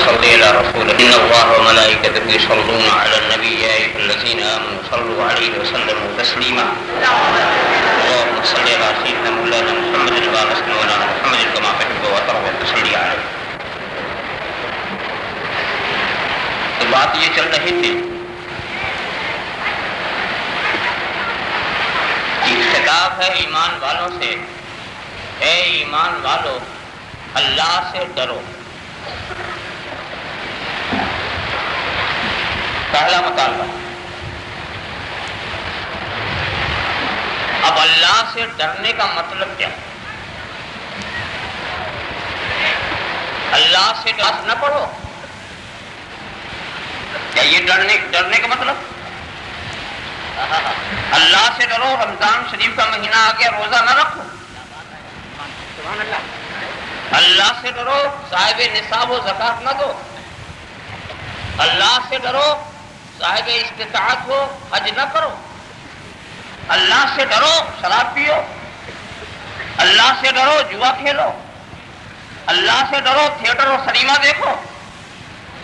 صل على رسوله إن الله وملائكته يصلون على النبي يا أيها الذين آمنوا صلوا عليه وسلموا تسليما اللهم صل على سيدنا مولانا محمد وعلى آل مولانا محمد كما تحب وترضى وتصلي عليه. تو بات یہ چل رہی تھی کہ خطاب ہے ایمان والوں سے، اے ایمان والو اللہ سے ڈرو. پہلا مطالبہ. اب اللہ سے ڈرنے کا مطلب کیا؟ اللہ سے ڈر نہ پڑھو، کیا یہ ڈرنے کا مطلب؟ اللہ سے ڈرو، رمضان شریف کا مہینہ آ گیا، روزہ نہ رکھو. اللہ سے ڈرو، صاحب نصاب و زکات نہ دو. اللہ سے ڈرو، صاحب استطاعت ہو حج نہ کرو. اللہ سے ڈرو، شراب پیو. اللہ سے ڈرو، جوا کھیلو. اللہ سے ڈرو، تھیٹر اور سنیما دیکھو.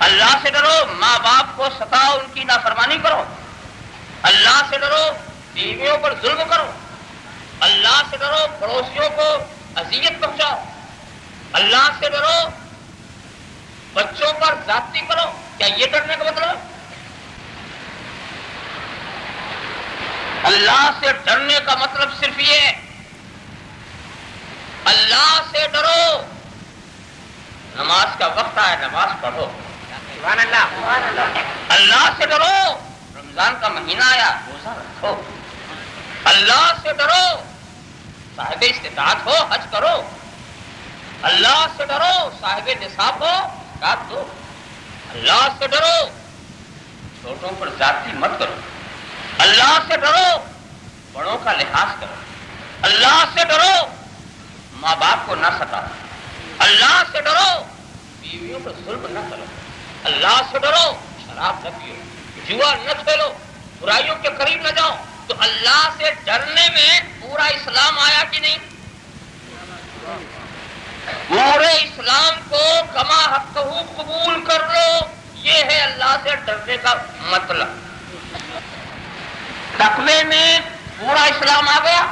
اللہ سے ڈرو، ماں باپ کو ستاؤ، ان کی نافرمانی کرو. اللہ سے ڈرو، بیویوں پر ظلم کرو. اللہ سے ڈرو، پڑوسیوں کو اذیت پہنچاؤ. اللہ سے ڈرو، بچوں پر زیادتی کرو. کیا یہ ڈرنے کا مطلب؟ اللہ سے ڈرنے کا مطلب صرف یہ ہے، اللہ سے ڈرو. نماز کا وقت آیا، نماز پڑھو. سبحان اللہ. اللہ سے ڈرو، رمضان کا مہینہ آیا، روزہ رکھو. اللہ سے ڈرو، صاحب استطاعت ہو حج کرو. اللہ سے ڈرو، صاحب نصاب ہو زکات دو. اللہ سے ڈرو، چھوٹوں پر زیادتی مت کرو. اللہ سے ڈرو، بڑوں کا لحاظ کرو. اللہ سے ڈرو، ماں باپ کو نہ ستاؤ. اللہ سے ڈرو، بیویوں پر ظلم نہ کرو. اللہ سے ڈرو، شراب نہ پیو، جوا نہ کھیلو، برائیوں کے قریب نہ جاؤ. تو اللہ سے ڈرنے میں پورا اسلام آیا کہ نہیں؟ پورے اسلام کو کما حقہ قبول کر لو، یہ ہے اللہ سے ڈرنے کا مطلب. تقوی میں پورا اسلام آ گیا.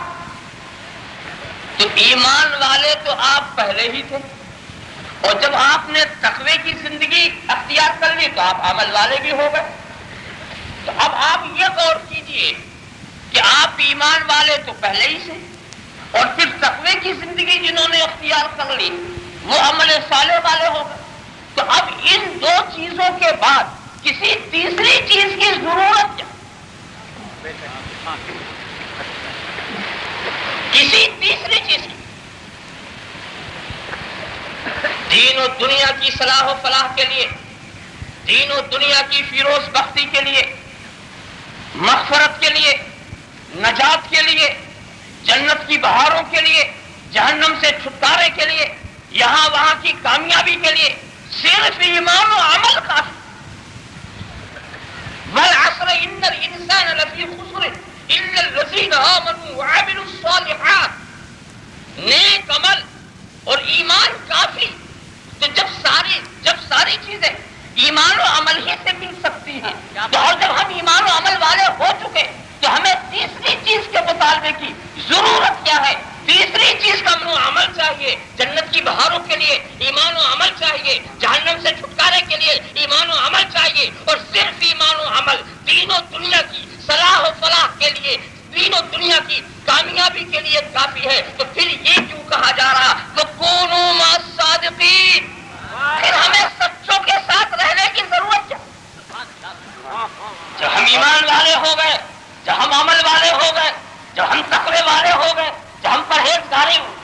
تو ایمان والے تو آپ پہلے ہی تھے، اور جب آپ نے تقوی کی زندگی اختیار کر لی تو آپ عمل والے بھی ہو گئے. تو اب آپ یہ غور کیجئے کہ آپ ایمان والے تو پہلے ہی سے، اور پھر تقوی کی زندگی جنہوں نے اختیار کر لی وہ عمل صالح والے ہو گئے. تو اب ان دو چیزوں کے بعد کسی تیسری چیز کی ضرورت کیا؟ کسی تیسری چیز کی؟ دین و دنیا کی صلاح و فلاح کے لیے، دین و دنیا کی فیروز بختی کے لیے، مغفرت کے لیے، نجات کے لیے، جنت کی بہاروں کے لیے، جہنم سے چھٹکارے کے لیے، یہاں وہاں کی کامیابی کے لیے صرف ایمان و عمل کافی. والعصر ان الانسان لفی خسر الا الذین آمنوا وعملوا الصالحات. نیک عمل اور ایمان کافی. تو جب ساری چیزیں ایمان و عمل ہی سے مل سکتی ہیں، تو اور جب ہم ایمان و عمل والے ہو چکے تو ہمیں تیسری چیز کے مطالبے کی ضرورت کیا ہے؟ تیسری چیز کا عمل چاہیے. جنت کی بہاروں کے لیے ایمان و عمل چاہیے، جہنم سے چھٹکارے کے لیے ایمان و عمل چاہیے. اور صرف ایمان و عمل دین و دنیا کی صلاح و فلاح کے لیے، دین و دنیا کی کامیابی کے لیے کافی ہے. تو پھر یہ کیوں کہا جا رہا کہ کونوا مع الصادقین؟ پھر ہمیں سچوں کے ساتھ رہنے کی ضرورت کیا؟ جب ہم ایمان والے ہو گئے، جب ہم عمل والے ہو گئے، جب ہم تقوی والے ہو گئے، جب ہم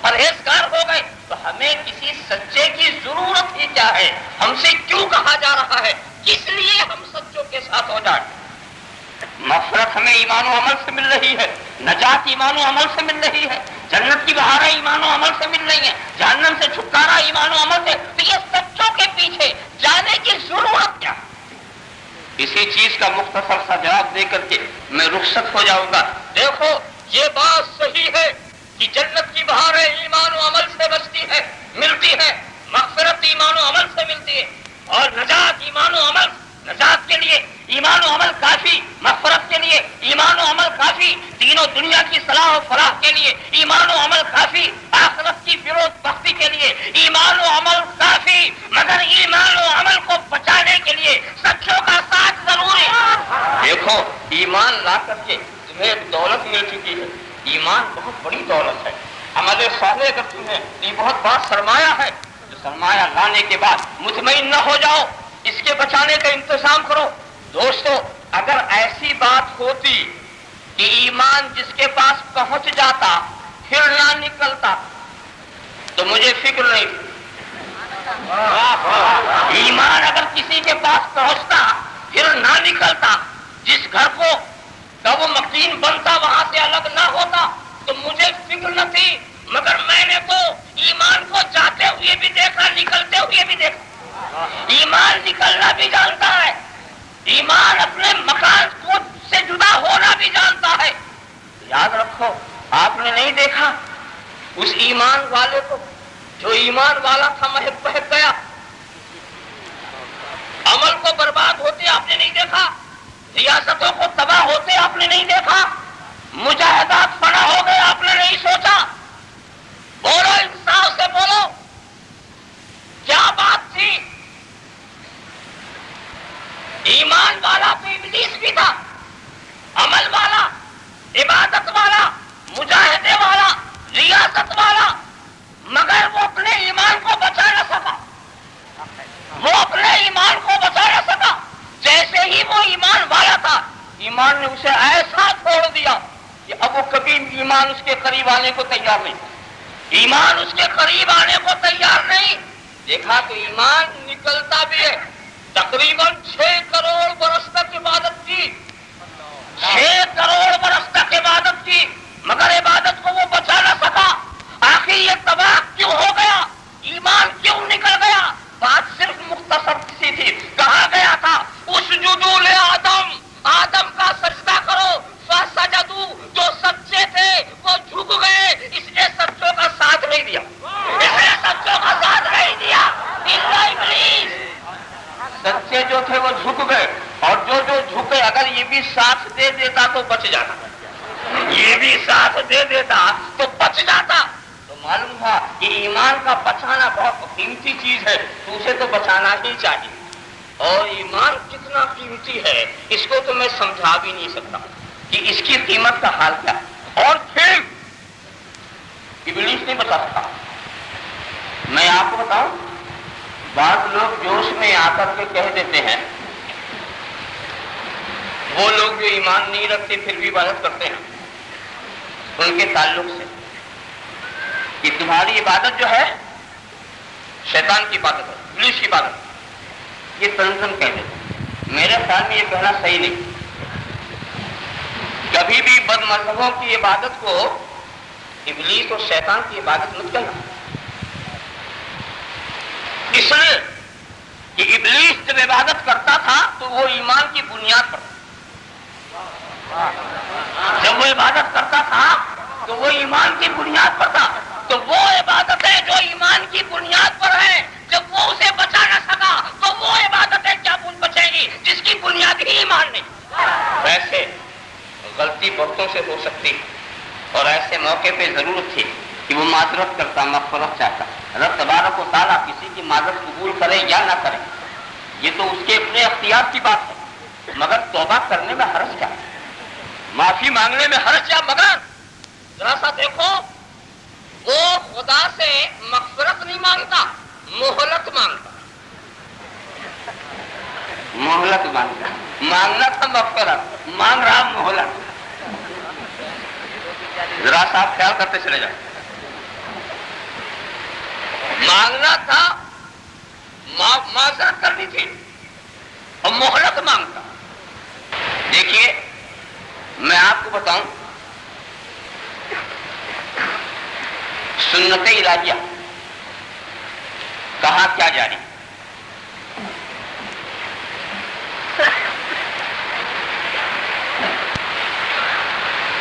پرہیزگار ہو گئے، تو ہمیں کسی سچے کی ضرورت ہی کیا ہے؟ ہم سے کیوں کہا جا رہا ہے؟ کس لیے ہم سچوں کے ساتھ ہو جائیں؟ مغفرت ہمیں ایمان و عمل سے مل رہی ہے، نجات ایمان و عمل سے مل رہی ہے، جنت کی بہاریں ایمان و عمل سے مل رہی ہیں، جہنم سے چھٹکارا ایمان و عمل سے. تو یہ سچوں کے پیچھے جانے کی ضرورت کیا؟ اسی چیز کا مختصر سا جواب دے کر کے میں رخصت ہو جاؤں گا. دیکھو یہ بات صحیح ہے کہ جنت کی بہاریں ایمان و عمل سے بچتی ہے، ملتی ہے، مغفرت ایمان و عمل سے ملتی ہے، اور و دنیا کی صلاح و فلاح کے لیے ایمان و عمل کافی، آخرت کی فیروز بختی کے لیے ایمان و عمل کافی، مگر ایمان و عمل کو بچانے کے لیے سچوں کا ساتھ ضروری۔ دیکھو ایمان لا کر کے تمہیں ایک دولت مل چکی ہے، ایمان بہت بڑی دولت ہے، عمل صالح اگر تمہیں یہ بہت بڑا سرمایہ ہے، تو سرمایہ لانے کے بعد مطمئن نہ ہو جاؤ، اس کے بچانے کا انتظام کرو۔ دوستو اگر ایسی بات ہوتی کہ ایمان جس کے پاس پہنچ جاتا پھر نہ نکلتا تو مجھے فکر نہیں تھی۔ ایمان اگر کسی کے پاس پہنچتا پھر نہ نکلتا، جس گھر کو کب وہ مکین بنتا وہاں سے الگ نہ ہوتا تو مجھے فکر نہ تھی، مگر میں نے تو ایمان کو جاتے ہوئے بھی دیکھا، نکلتے ہوئے بھی دیکھا۔ ایمان نکلنا بھی جانتا ہے، ایمان اپنے مکان کو سے جدا ہونا بھی جانتا ہے۔ یاد رکھو آپ نے نہیں دیکھا اس ایمان والے کو جو ایمان والا تھا مہک بہک گیا، عمل کو برباد ہوتے آپ نے نہیں دیکھا، ریاستوں کو تباہ ہوتے آپ نے نہیں دیکھا، مجاہدات فنا ہو گئے آپ نے نہیں سوچا۔ بولو انصاف سے بولو کیا بات تھی؟ ایمان والا تو ابلیس بھی تھا، عمل والا، عبادت والا، مجاہدے والا، ریاست والا، مگر وہ اپنے ایمان کو بچا نہ سکا، وہ اپنے ایمان کو بچا نہ سکا۔ جیسے ہی وہ ایمان والا تھا، ایمان نے اسے ایسا چھوڑ دیا کہ اب وہ کبھی ایمان اس کے قریب آنے کو تیار نہیں، ایمان اس کے قریب آنے کو تیار نہیں۔ دیکھا تو ایمان نکلتا بھی ہے، تقریباً 6 کروڑ برس تک عبادت کی، 6 کروڑ برس تک عبادت کی، مگر عبادت کو وہ بچا نہ سکا۔ آخر یہ تباہ کیوں ہو گیا؟ ایمان کیوں نکل گیا؟ بات صرف مختصر سی تھی، کہا گیا تھا اسجدوا لآدم، آدم کا سجدہ کرو، فسجدوا، جو سچے تھے وہ جھک گئے، اس نے سچوں کا ساتھ نہیں دیا، اس نے سچوں کا ساتھ نہیں دیا، الا ابلیس۔ سچے جو تھے وہ جھک گئے، اور جو جھکے اگر یہ بھی ساتھ دے دیتا تو بچ جاتا، یہ بھی ساتھ دے دیتا تو بچ جاتا۔ تو معلوم تھا کہ ایمان کا بچانا بہت قیمتی چیز ہے، تو اسے تو بچانا ہی چاہیے۔ اور ایمان کتنا قیمتی ہے اس کو تو میں سمجھا بھی نہیں سکتا کہ اس کی قیمت کا حال کیا ہے۔ اور پھر ابلیس نہیں بتا سکتا۔ میں آپ کو بتاؤں، بعض لوگ جوش میں آ کر کے کہہ دیتے ہیں، وہ لوگ جو ایمان نہیں رکھتے پھر بھی عبادت کرتے ہیں، ان کے تعلق سے کہ تمہاری عبادت جو ہے شیطان کی عبادت ہے، ابلیس کی عبادت، یہ تنظیم کہہ دیتے۔ میرے خیال میں یہ کہنا صحیح نہیں۔ کبھی بھی بد مذہبوں کی عبادت کو ابلیس اور شیطان کی عبادت مت کہنا، اس لیے کہ ابلیس جب عبادت کرتا تھا تو وہ ایمان کی بنیاد پر، جب وہ عبادت کرتا تھا تو وہ ایمان کی بنیاد پر تھا، تو وہ عبادتیں جو ایمان کی بنیاد پر ہیں جب وہ اسے بچا نہ سکا تو وہ عبادتیں کیا بچیں گی جس کی بنیاد ہی ایمان نہیں۔ ویسے غلطی بہتوں سے ہو سکتی اور ایسے موقع پہ ضرورت تھی کہ وہ معذرت کرتا، مغفرت چاہتا۔ رب تبارک و تعالیٰ کسی کی معذرت قبول کرے یا نہ کرے یہ تو اس کے اپنے اختیار کی بات ہے، مگر توبہ کرنے میں حرج کیا، معافی مانگنے میں حرج کیا؟ مگر ذرا سا دیکھو، وہ خدا سے مغفرت نہیں مانگتا، مہلت مانگتا، مہلت مانگتا، مانگنا تھا مغفرت، مانگ رہا مہلت۔ ذرا سا آپ خیال کرتے چلے جائیں، مانگنا تھا، معذرت کرنی تھی اور مہلت مانگتا۔ دیکھیے میں آپ کو بتاؤں، سنت الہیہ کہاں کیا جاری؟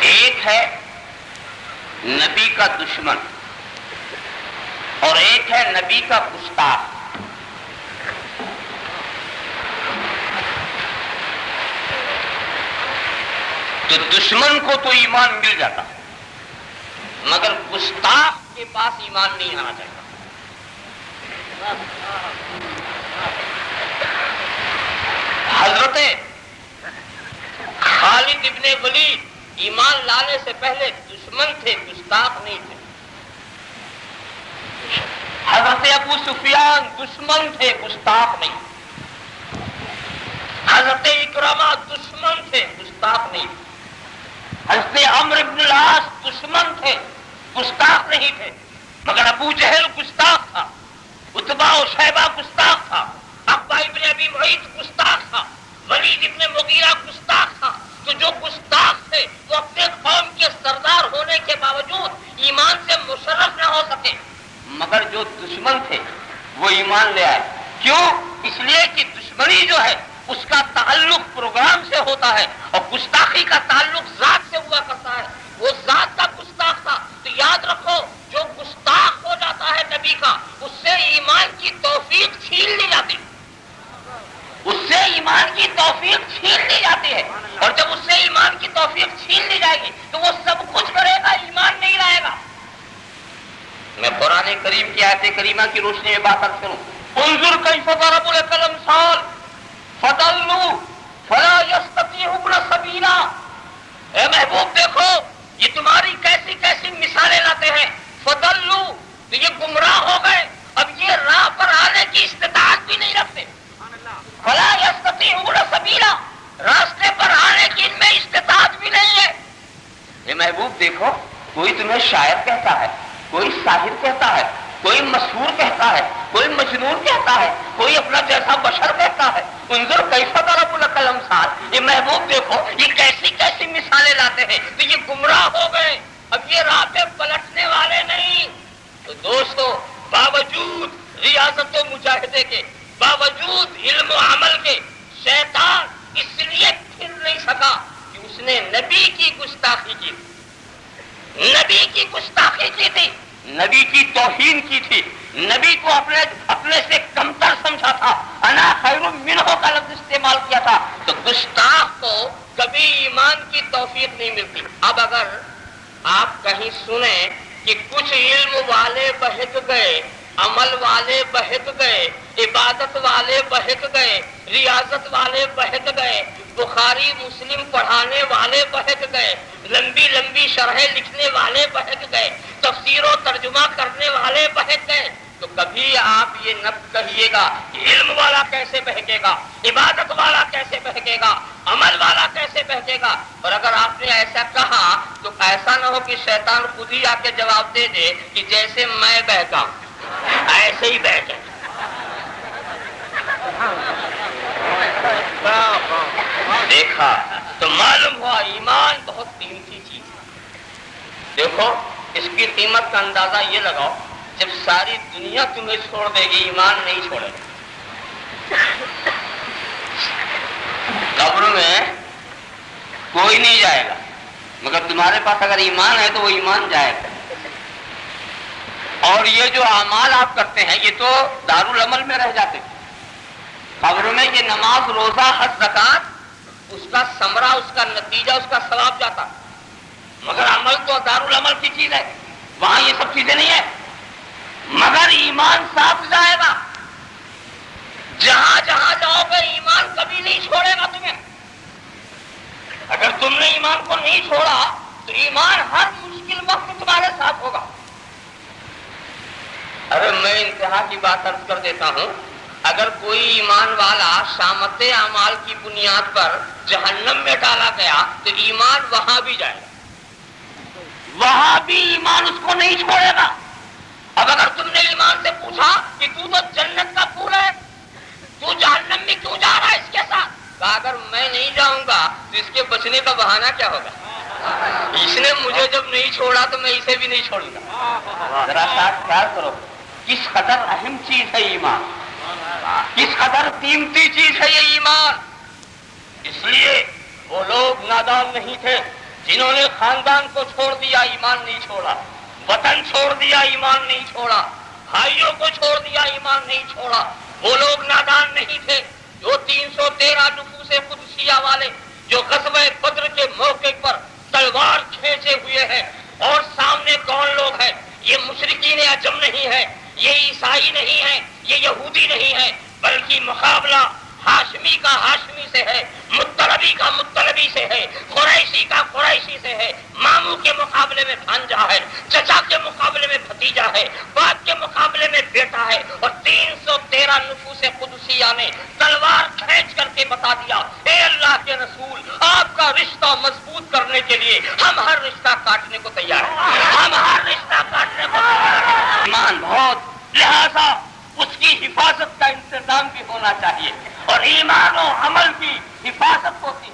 ایک ہے نبی کا دشمن اور ایک ہے نبی کا گستاخ۔ تو دشمن کو تو ایمان مل جاتا ہے، مگر گستاخ کے پاس ایمان نہیں آنا چاہیے۔ حضرت خالد ابن ولید ایمان لانے سے پہلے دشمن تھے، گستاخ نہیں تھے۔ حضرت ابو سفیان دشمن تھے، گستاخ نہیں۔ حضرت اکرمہ دشمن تھے، گستاخ نہیں۔ حضرت عمرو بن العاص دشمن تھے، گستاخ نہیں تھے، مگر ابو جہل گستاخ تھا، عتبہ و شیبہ گستاخ تھا، عقبہ ابن ابی معیط گستاخ تھا، ولید ابن مغیرہ گستاخ تھا۔ تو جو گستاخ تھے وہ اپنے قوم کے سردار ہونے کے باوجود ایمان سے مشرف نہ ہو سکے، مگر جو دشمن تھے وہ ایمان لے آئے۔ کیوں؟ اس لیے کہ دشمنی جو ہے اس کا تعلق پروگرام سے ہوتا ہے اور گستاخی کا تعلق ذات سے ہوا کرتا ہے۔ وہ ذات کا گستاخ تھا، تو یاد رکھو جو گستاخ ہو جاتا ہے نبی کا، اس سے ایمان کی توفیق چھین لی جاتی ہے، اس سے ایمان کی توفیق چھین لی جاتی ہے، اور جب اس سے ایمان کی توفیق چھین لی جائے گی تو وہ سب کچھ کرے گا، ایمان نہیں رہے گا۔ میں قرآن کریم کی آیت کریمہ کی روشنی میں بات کروں، انظر کیف ضربوا لک الامثال فضلوا فلا یستطیعون سبیلا۔ اے محبوب دیکھو یہ تمہاری کیسی کیسی مثالیں لاتے ہیں، فضلوا تو یہ گمراہ ہو گئے، اب یہ راہ پر آنے کی استطاعت بھی نہیں رکھتے، فلا یستطیعون سبیلا راستے پر آنے کی ان میں استطاعت بھی نہیں ہے۔ اے محبوب دیکھو کوئی تمہیں شاعر کہتا ہے، کوئی ساحر کہتا ہے، کوئی مسحور کہتا ہے، کوئی مجنون کہتا ہے، کوئی اپنا جیسا بشر کہتا ہے، انظر کیف ضربوا لک الامثال۔ یہ محبوب دیکھو یہ کیسی کیسی مثالیں لاتے ہیں، تو یہ گمراہ ہو گئے، اب یہ راہ پہ پلٹنے والے نہیں۔ تو دوستو باوجود ریاضت و مجاہدے کے، باوجود علم و عمل کے، شیطان اس لیے پھر نہیں سکا کہ اس نے نبی کی گستاخی کی، نبی کی گستاخی کی تھی، نبی کی توہین کی تھی، نبی کو اپنے سے کمتر سمجھا تھا، انا خیر منہ کا لفظ استعمال کیا تھا۔ تو گستاخ کو کبھی ایمان کی توفیق نہیں ملتی۔ اب اگر آپ کہیں سنیں کہ کچھ علم والے بہک گئے، عمل والے بہک گئے، عبادت والے بہک گئے، ریاضت والے بہک گئے، بخاری مسلم پڑھانے والے بہک گئے، لمبی لمبی شرحیں لکھنے والے بہک گئے، تفسیر و ترجمہ کرنے والے بہک گئے، تو کبھی آپ یہ نہ کہیے گا کہ علم والا کیسے بہکے گا، عبادت والا کیسے بہکے گا، عمل والا کیسے بہکے گا۔ اور اگر آپ نے ایسا کہا تو ایسا نہ ہو کہ شیطان خود ہی آ کے جواب دے دے کہ جیسے میں بہکا ایسے ہی بہکے۔ دیکھا تو معلوم ہوا ایمان بہت قیمتی چیز ہے۔ دیکھو اس کی قیمت کا اندازہ یہ لگاؤ، جب ساری دنیا تمہیں چھوڑ دے گی ایمان نہیں چھوڑے گا۔ قبر میں کوئی نہیں جائے گا، مگر تمہارے پاس اگر ایمان ہے تو وہ ایمان جائے گا۔ اور یہ جو اعمال آپ کرتے ہیں یہ تو دارالعمل میں رہ جاتے ہیں، قبر میں یہ نماز روزہ حج زکات اس کا ثمرہ، اس کا نتیجہ، اس کا ثواب جاتا، مگر عمل تو دارالعمل کی چیز ہے، وہاں یہ سب چیزیں نہیں ہیں، مگر ایمان ساتھ جائے گا۔ جہاں جہاں جاؤ گے ایمان کبھی نہیں چھوڑے گا تمہیں۔ اگر تم نے ایمان کو نہیں چھوڑا تو ایمان ہر مشکل وقت تمہارے ساتھ ہوگا۔ ارے میں انتہا کی بات عرض کر دیتا ہوں، اگر کوئی ایمان والا شامت اعمال کی بنیاد پر جہنم میں ڈالا گیا تو ایمان وہاں بھی جائے گا، وہاں بھی ایمان اس کو نہیں چھوڑے گا۔ اب اگر تم نے ایمان سے پوچھا کہ تو جنت کا پھول ہے، تو جہنم میں کیوں جا رہا ہے اس کے ساتھ، کہا اگر میں نہیں جاؤں گا تو اس کے بچنے کا بہانہ کیا ہوگا، اس نے مجھے جب نہیں چھوڑا تو میں اسے بھی نہیں چھوڑوں گا۔ ذرا ساتھ خیال کرو کس قدر اہم چیز ہے ایمان، کس قدر قیمتی چیز ہے یہ ایمان۔ اس لیے وہ لوگ نادان نہیں تھے جنہوں نے خاندان کو چھوڑ دیا، ایمان نہیں چھوڑا، وطن چھوڑ دیا، ایمان نہیں چھوڑا، بھائیوں کو چھوڑ دیا، ایمان نہیں چھوڑا۔ وہ لوگ نادان نہیں تھے جو 313 نفوس قدسیہ والے جو غزوہ بدر کے موقع پر تلوار کھینچے ہوئے ہیں، اور سامنے کون لوگ ہیں؟ یہ مشرکین عجم نہیں ہے، یہ عیسائی نہیں ہے، یہ یہودی نہیں ہے، بلکہ مقابلہ ہاشمی کا ہاشمی سے ہے، مطلبی کا مطلبی سے ہے، قریشی کا قریشی سے ہے، ماموں کے مقابلے میں بھانجا ہے، چچا کے مقابلے میں بھتیجا ہے، باپ کے مقابلے میں بیٹا ہے، اور 313 نفوس قدسیہ نے تلوار کھینچ کر کے بتا دیا، اے اللہ کے رسول، آپ کا رشتہ مضبوط کرنے کے لیے ہم ہر رشتہ کاٹنے کو تیار ہیں، ہم ہر رشتہ کاٹنے کو تیار ہیں۔ ایمان بہت، لہذا اس کی حفاظت کا انتظام بھی ہونا چاہیے، اور ایمان و عمل کی حفاظت ہوتی ہے،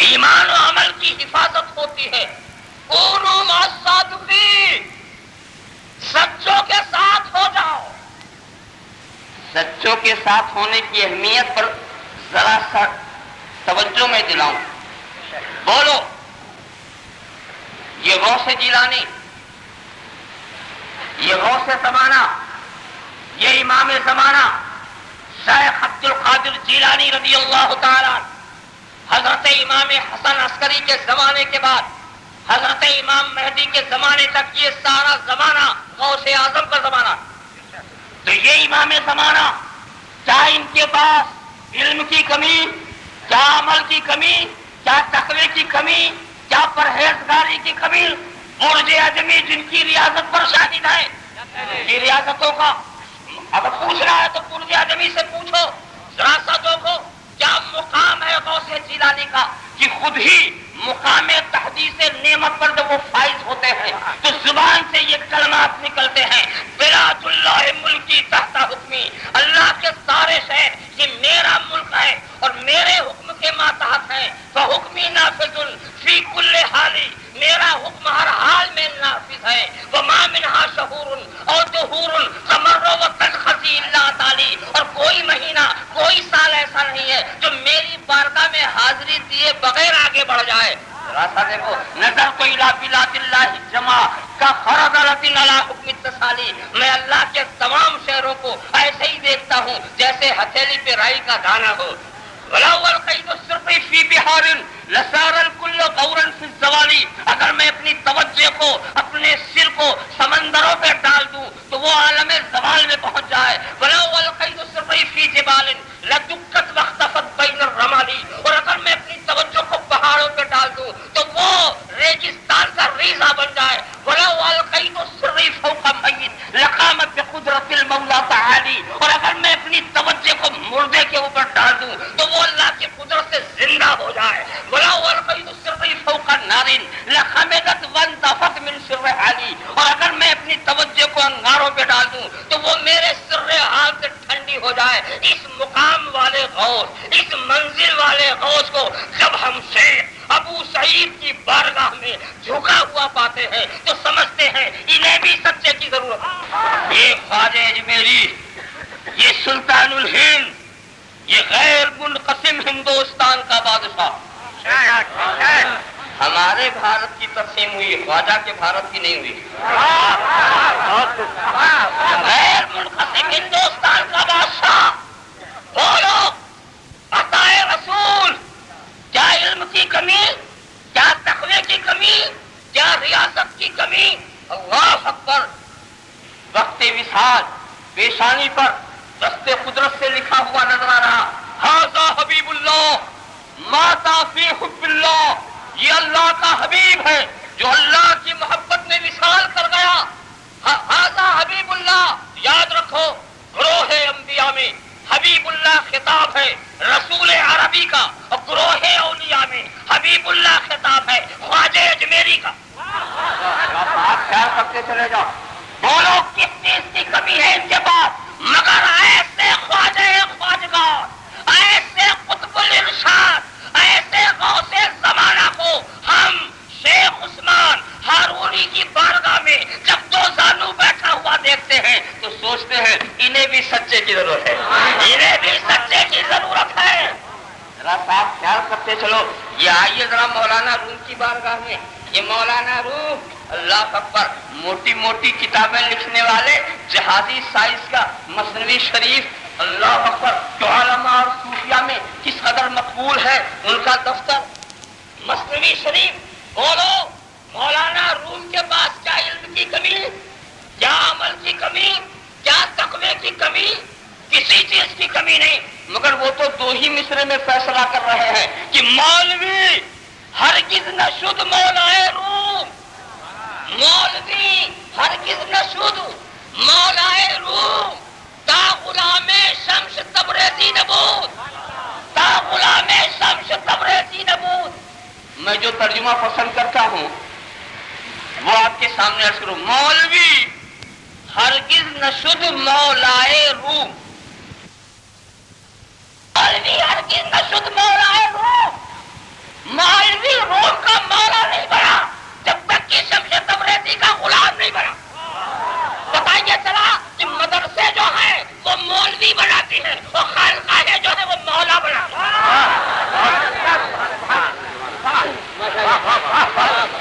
ایمان و عمل کی حفاظت ہوتی ہے۔ کونوا مع الصادقین، سچوں کے ساتھ ہو جاؤ۔ سچوں کے ساتھ ہونے کی اہمیت پر ذرا سا توجہ میں دلاؤں۔ بولو، یہ غوث جیلانی، یہ غوث زمانہ، یہ امام زمانہ شیخ عبد القادر جیلانی رضی اللہ تعالی عنہ، حضرت امام حسن عسکری کے زمانے کے بعد حضرت امام مہدی کے زمانے تک یہ سارا زمانہ غوث اعظم کا زمانہ، تو یہ امام زمانہ، کیا ان کے پاس علم کی کمی، کیا عمل کی کمی، کیا تقوی کی کمی، کیا پرہیزگاری کی کمی؟ برج اعظمی جن کی ریاست پر شاہد ہے، یہ ریاستوں کا اگر پوچھ رہا ہے تو برج اعظمی سے پوچھو، ذرا سا دیکھو کیا مقام ہے غوث جیلانی کا کہ خود ہی مقام تحدیث نعمت پر جب وہ فائز ہوتے ہیں تو زبان سے یہ کلمات نکلتے ہیں، بلاد اللہ ملکی تحت حکمی، اللہ کے سارے شہر یہ میرا ملک ہے اور میرے حکم کے ماتحت ہے، فحکمی نافذ فی کل حالی، میرا حکم ہر حال میں نافذ ہے، وما منہا شہور اور دہور تمر و تنخزی اللہ تعالی، اور کوئی مہینہ کوئی سال ایسا نہیں ہے جو میری بارگاہ میں حاضری دیے بغیر آگے بڑھ جائے۔ راستہ دیکھو، نظر کو الہ بلاد اللہ جمع کا فرض علی حکم اتصالی، میں اللہ کے تمام شہروں کو ایسے ہی دیکھتا ہوں جیسے ہتھیلی پہ رائی کا دانہ ہو۔ وَلَوْ الْقَيْدُ السِّرِّ فِي بِحَارٍ لَسَارَ الْكُلُّ غَوْرًا فِي الزَّوَالِ، اگر میں اپنی توجہ کو، اپنے سر کو سمندروں پہ ڈال دوں تو وہ عالم زوال میں پہنچ جائے۔ وَلَوْ الْقَيْدُ السِّرِّ فِي جِبَالٍ لَدُكَّتْ وَاخْتَفَتْ بَيْنَ الرَّمَالِ، اور اگر میں اپنی توجہ کو پہاڑوں پہ ڈال دوں تو وہ ریگستان کا ریزہ بن جائے۔ وَلَوْ الْقَيْدُ السِّرِّ فَوْقَ مَيِّتٍ لَقَامَتْ بِقُدْرَتِ الْمَوْلَىٰ تَعَالِي، اور اگر میں اپنی توجہ کو مردے کے اوپر ڈال دوں تو وہ اللہ کی قدرت سے زندہ ہو جائے۔ وَلَوْ الْقَيْدُ السِّرِّ فَوْقَ نَارٍ لَخَمِدَتْ وَانْتَفَتْ مِنْ سِرِّ حَالِي، اور اگر میں اپنی توجہ کو انگاروں پہ ڈال دوں تو وہ میرے سر حال سے ٹھنڈی ہو جائے۔ اس مقام والے غوث، اس منزل والے غوث کو جب ہم شیخ ابو سعید کی بارگاہ میں جھکا ہوا پاتے ہیں تو سمجھتے ہیں انہیں بھی سچے کی ضرورت ہے۔ یہ خواجہ اجمیری، یہ سلطان الہند، یہ غیر منقسم ہندوستان کا بادشاہ، ہمارے بھارت کی تقسیم ہوئی، خواجہ کے بھارت کی نہیں ہوئی۔ غیر منقسم ہندوستان کا بادشاہ، بولو عطائے رسول، کیا علم کی کمی، کیا تقوی کی کمی، کیا ریاست کی کمی؟ اللہ اکبر۔ وقت وصال پیشانی پر دست قدرت سے لکھا ہوا نظر آ رہا، ھذا حبیب اللہ ماتا فی حب اللہ، یہ اللہ کا حبیب ہے جو اللہ کی محبت میں وصال کر گیا۔ ھذا حبیب اللہ، یاد رکھو گروہ انبیاء میں حبیب اللہ خطاب ہے رسول عربی کا، اور گروہ اولیاء میں حبیب اللہ خطاب ہے خواجہ اجمیری کا۔ آپ خیال کرتے چلے جاؤ، بولو کس چیز کی کمی ہے ان کے پاس؟ مگر ایسے خواجہ خواجگار، ایسے قطب الارشاد، ایسے غوث زمانہ کو ہم شیخ عثمان ہارونی کی بارگاہ میں جب دو زانو بیٹھا ہوا دیکھتے ہیں تو سوچتے ہیں انہیں بھی سچے کی ضرورت ہے، انہیں بھی سچے کی ضرورت ہے۔ ذرا صاحب خیال کرتے چلو، یہ آئیے ذرا مولانا روم کی بارگاہ میں، یہ مولانا روم اللہ اکبر، موٹی موٹی کتابیں لکھنے والے، جہازی سائز کا مثنوی شریف اللہ اکبر، جو علماء اور صوفیہ میں کس قدر مقبول ہے ان کا دفتر، مثنوی شریف۔ بولو مولانا روم کے پاس کیا علم کی کمی، کیا عمل کی کمی، کیا تقوی کی کمی؟ کسی چیز کی کمی نہیں، مگر وہ تو دو ہی مصرے میں فیصلہ کر رہے ہیں کہ مولوی ہرگز نہ شد مولائے روم، مولوی ہرگز نہ شد مولائے روم، تا غلام شمس تبریزی نبود، تا غلام شمس تبریزی نبود۔ میں جو ترجمہ پسند کرتا ہوں وہ آپ کے سامنے عرض کروں، مولوی ہرگز نہ شد مولائے روم، مولوی ہرگز نہ شد مولائے روم، مولوی روم کا مولا نہیں بنا جب تک کہ شمس تبریزی کا غلام نہیں بنا۔ پتہ یہ چلا کہ مدرسے جو ہیں وہ مولوی بناتی ہیں اور خانقاہیں جو ہیں وہ مولا بناتی ہیں۔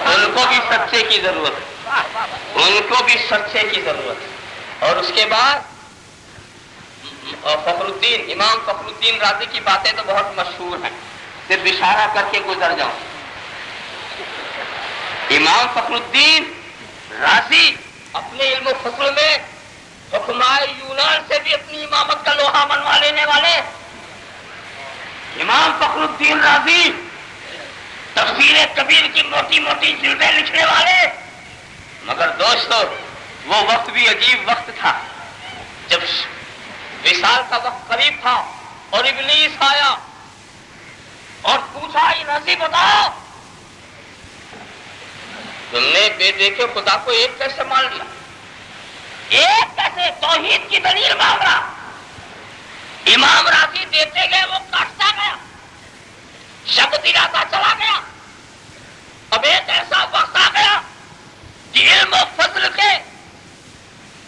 ان کو بھی سچے کی ضرورت ہے، ان کو بھی سچے کی ضرورت ہے۔ اور اس کے بعد فخر الدین، امام فخر الدین رازی کی باتیں تو بہت مشہور ہیں، صرف اشارہ کر کے گزر جاؤں۔ امام فخر الدین رازی اپنے علم و فضل میں حکمائے یونان سے بھی اپنی امامت کا لوہا منوا لینے والے امام فخر الدین رازی، تفسیر کبیر کی موٹی موٹی جلدیں لکھنے والے۔ مگر دوستو وہ وقت بھی عجیب وقت تھا جب وصال کا وقت قریب تھا اور ابلیس آیا اور پوچھا، رازی بتاؤ تم نے بے دیکھے خدا کو ایک کیسے مان لیا، ایک کیسے؟ توحید کی دلیل مانگ رہا۔ امام رازی دیتے گئے، وہ کاٹتا گیا، شک دلاتا چلا گیا۔ اب ایک ایسا وقت آ گیا کہ علم و فضل کے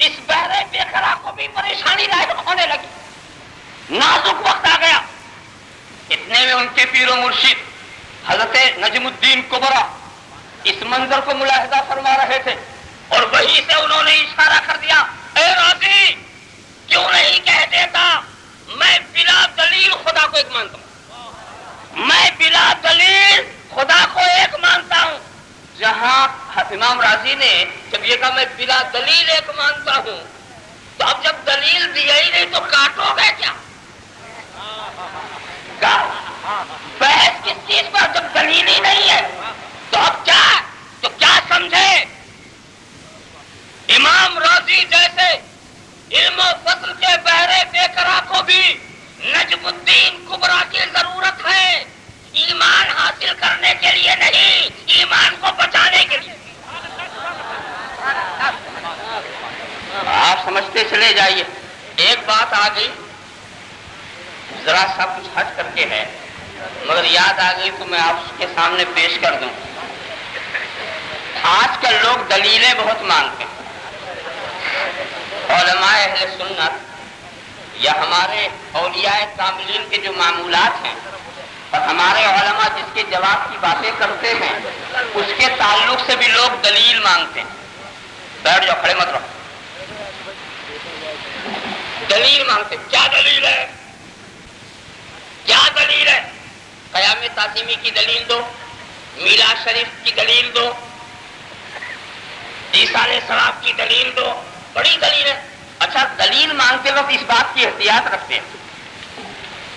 اس بہرے بے قرار کو بھی پریشانی لاحق ہونے لگی، نازک وقت آ گیا۔ اتنے میں ان کے پیر و مرشد حضرت نجم الدین کبرا اس منظر کو ملاحظہ فرما رہے تھے اور وہیں سے انہوں نے اشارہ کر دیا، اے رازی کیوں نہیں کہہ دیتا میں بلا دلیل خدا کو ایک مانتا ہوں، میں بلا دلیل خدا کو ایک مانتا ہوں۔ جہاں امام رازی نے جب یہ کہا میں بلا دلیل ایک مانتا ہوں، تو اب جب دلیل دیا ہی نہیں تو کاٹو گے کیا؟ بحث کس چیز پر جب دلیل ہی نہیں ہے؟ تو اب کیا؟ تو کیا سمجھے؟ امام رازی جیسے علم و فضل کے بہرے بے قرار کو بھی نجم الدین کبرا کی ضرورت ہے، ایمان حاصل کرنے کے لیے نہیں، ایمان کو بچانے کے لیے۔ آپ سمجھتے چلے جائیے۔ ایک بات آ گئی، ذرا سا کچھ ہٹ کر کے ہے مگر یاد آ گئی تو میں آپ کے سامنے پیش کر دوں۔ آج کل لوگ دلیلیں بہت مانگتے ہیں۔ علماء اہل سنت یا ہمارے اولیاء کاملین کے جو معمولات ہیں اور ہمارے علماء جس کے جواب کی باتیں کرتے ہیں اس کے تعلق سے بھی لوگ دلیل مانگتے ہیں۔ بیٹھ جاؤ، کھڑے مت رہو۔ دلیل مانگتے ہیں۔ کیا دلیل ہے؟ کیا دلیل ہے؟ قیام تعظیمی کی دلیل دو، میلاد شریف کی دلیل دو، عیسیٰ علیہ السلام کی دلیل دو، بڑی دلیل ہے۔ اچھا، دلیل مانگتے وقت اس بات کی احتیاط رکھتے ہیں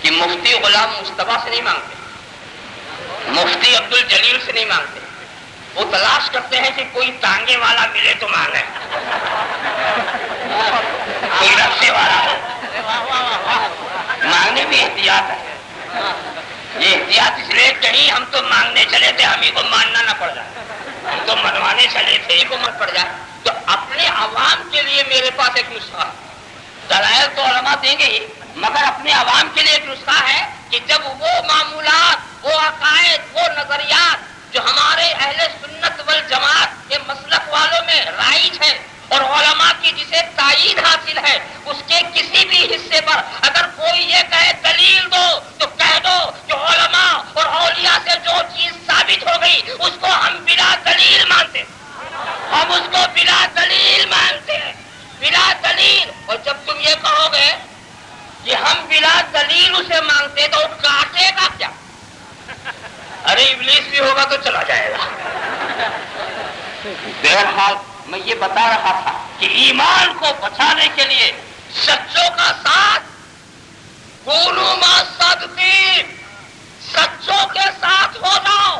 کہ مفتی غلام مصطفیٰ سے نہیں مانگتے، مفتی عبد الجلیل سے نہیں مانگتے، وہ تلاش کرتے ہیں کہ کوئی تانگے والا ملے تو مانگے، کوئی رکشے والا ہو۔ مانگنے میں احتیاط ہے۔ یہ احتیاط اس لیے کہیں ہم تو مانگنے چلے تھے، ہم ہی کو ماننا نہ پڑ جائے، ہم تو منوانے چلے تھے، ہی کو مت پڑ جائے۔ تو اپنے عوام کے لیے میرے پاس ایک نسخہ ہے، دلائل تو علماء دیں گے ہی، مگر اپنے عوام کے لیے ایک نسخہ ہے کہ جب وہ معمولات، وہ عقائد، وہ نظریات جو ہمارے اہل سنت والجماعت کے مسلک والوں میں رائج ہے اور علماء کی جسے تائید حاصل ہے، اس کے کسی بھی حصے پر اگر کوئی یہ کہے دلیل دو تو کہہ دو کہ علماء اور اولیاء سے جو چیز ثابت ہو گئی اس کو ہم بلا دلیل مانتے ہیں، ہم اس کو بلا دلیل مانتے ہیں، بلا دلیل۔ اور جب تم یہ کہو گے کہ ہم بلا دلیل اسے مانگتے تو کاٹے گا کیا؟ ارے ابلیس بھی ہوگا تو چلا جائے گا۔ بہرحال میں یہ بتا رہا تھا کہ ایمان کو بچانے کے لیے سچوں کا ساتھ، کونوا مع الصادقین، سچوں کے ساتھ ہو جاؤ۔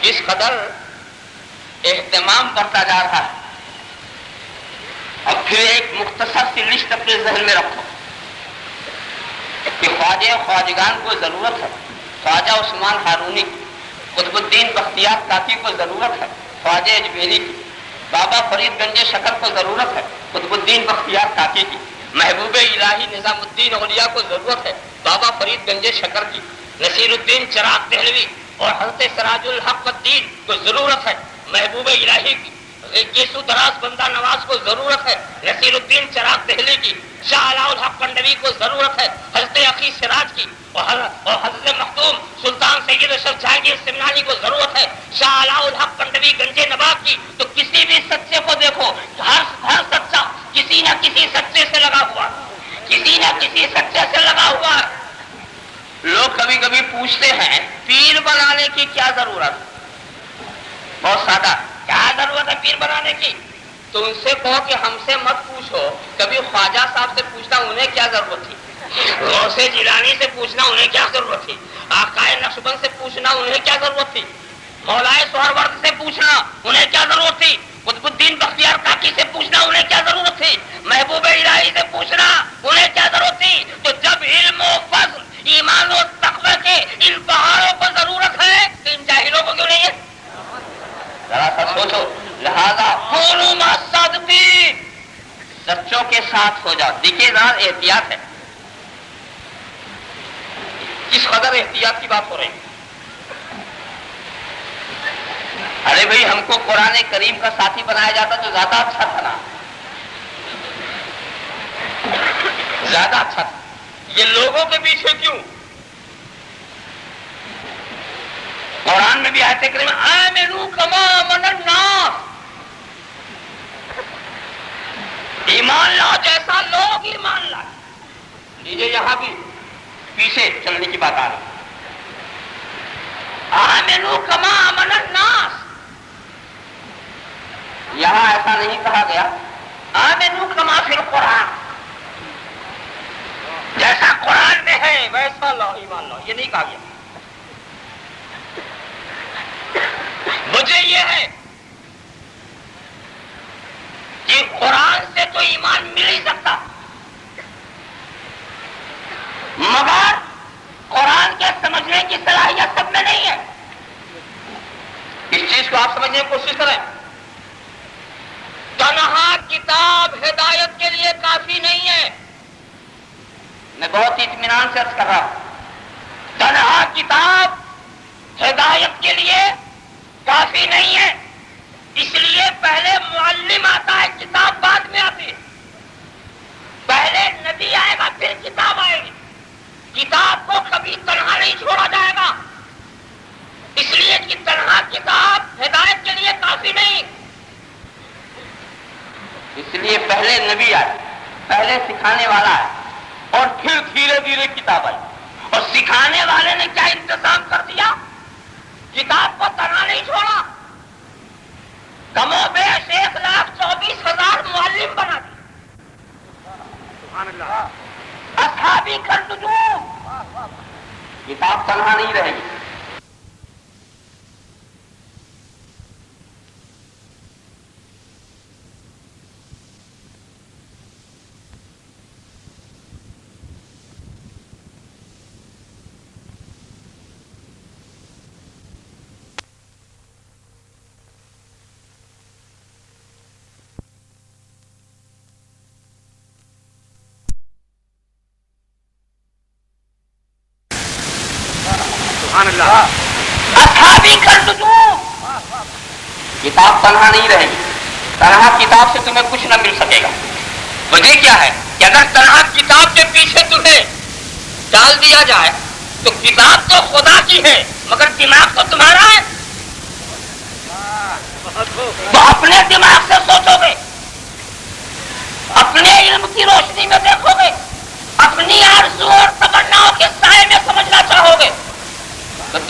اس قدر اہتمام بڑھتا جا رہا ہے۔ اب پھر ایک مختصر سی لسٹ اپنے ذہن میں رکھو کہ خواجہ خواجگان کو ضرورت ہے، خواجہ عثمان ہارونی کی، قطب الدین بختیار کاکی کو ضرورت ہے، خواجہ اجمیری کی، بابا فرید گنج شکر کو ضرورت ہے، قطب الدین بختیار کاکی کی، محبوب الہی نظام الدین اولیاء کو ضرورت ہے، بابا فرید گنج شکر کی، نصیر الدین چراغ دہلوی اور حضرت سراج الحق الدین کو ضرورت ہے، محبوب الہی کی، یسو دراز بندہ نواز کو ضرورت ہے، نصیر الدین چراغ دہلی کی، شاہ علاء الحق کنڈوی کو ضرورت ہے، حضرت عقی سراج کی، اور حضرت مختوم سلطان سید اشرف جہانگیر سمنانی کو ضرورت ہے، شاہ علاء الحق کنڈوی گنج نواب کی۔ تو کسی بھی سچے کو دیکھو، ہر سچا کسی نہ کسی سچے سے لگا ہوا، کسی نہ کسی سچے سے لگا ہوا۔ لوگ کبھی کبھی پوچھتے ہیں پیر بنانے کی کیا ضرورت؟ بہت سادہ، کیا ضرورت ہے پیر بنانے کی؟ تو ان سے کہو کہ ہم سے مت پوچھو، کبھی خواجہ صاحب سے پوچھنا انہیں کیا ضرورت تھی، غوث جیلانی سے پوچھنا انہیں کیا ضرورت تھی، آقائے نقشبند سے پوچھنا انہیں کیا ضرورت تھی، مولائے سہرورد سے پوچھنا انہیں کیا ضرورت تھی، قطب الدین بختیار کاکی سے پوچھنا انہیں کیا ضرورت تھی، محبوب الہی سے پوچھنا انہیں کیا ضرورت تھی؟ تو جب علم و فضل، ایمان و تقوی کے ان پہاڑوں کو ضرورت ہے تو ان جاہلوں کو کیوں نہیں ہے؟ ذرا سا سوچو۔ لہذا کونوا مع الصادقین، سچوں کے ساتھ ہو جاؤ۔ دیکھیے ذرا احتیاط ہے، کس قدر احتیاط کی بات ہو رہی ہے۔ ارے بھائی ہم کو قرآن کریم کا ساتھی بنایا جاتا تو زیادہ اچھا تھا نا، زیادہ اچھا تھا۔ یہ لوگوں کے پیچھے کیوں؟ قرآن میں بھی آیت کریمہ آمنوا کما آمن الناس، ایمان لاؤ جیسا لوگ ایمان لائے۔ لیجیے یہاں بھی پیچھے چلنے کی بات آ رہی، آمنوا کما آمن الناس، یہاں ایسا نہیں کہا گیا آمنوا کما فی القرآن، جیسا قرآن میں ہے ویسا لاؤ، ایمان لاؤ، یہ نہیں کہا گیا۔ وجہ یہ ہے کہ قرآن سے تو ایمان مل ہی سکتا، مگر قرآن کے سمجھنے کی صلاحیت سب میں نہیں ہے۔ اس چیز کو آپ سمجھنے کی کوشش کریں۔ تنہا کتاب ہدایت کے لیے کافی نہیں ہے، میں بہت ہی اطمینان سے عرض کر رہا ہوں، تنہا کتاب ہدایت کے لیے کافی نہیں ہے، اس لیے پہلے معلم آتا ہے، کتاب بعد میں آتی ہے۔ پہلے نبی آئے گا پھر کتاب آئے گی، کتاب کو کبھی تنہا نہیں چھوڑا جائے گا، اس لیے کہ تنہا کتاب ہدایت کے لیے کافی نہیں، اس لیے پہلے نبی آئے، پہلے سکھانے والا ہے، اور پھر دھیرے دھیرے کتاب آئی۔ اور سکھانے والے نے کیا انتظام کر دیا؟ کتاب کو تنہا نہیں چھوڑا، کم و بیش 1,24,000 معلم بنا دی، اصحابی کا نجوم، کتاب تنہا نہیں رہے گی۔ اصحابی کا نجوم، کتاب تنہا نہیں رہے گی، تنہا کتاب سے تمہیں کچھ نہ مل سکے گا۔ وجہ کیا ہے کہ اگر تنہا کتاب کے پیچھے تمہیں ڈال دیا جائے تو کتاب تو خدا کی ہے مگر دماغ تو تمہارا ہے، تو اپنے دماغ سے سوچو گے، اپنے علم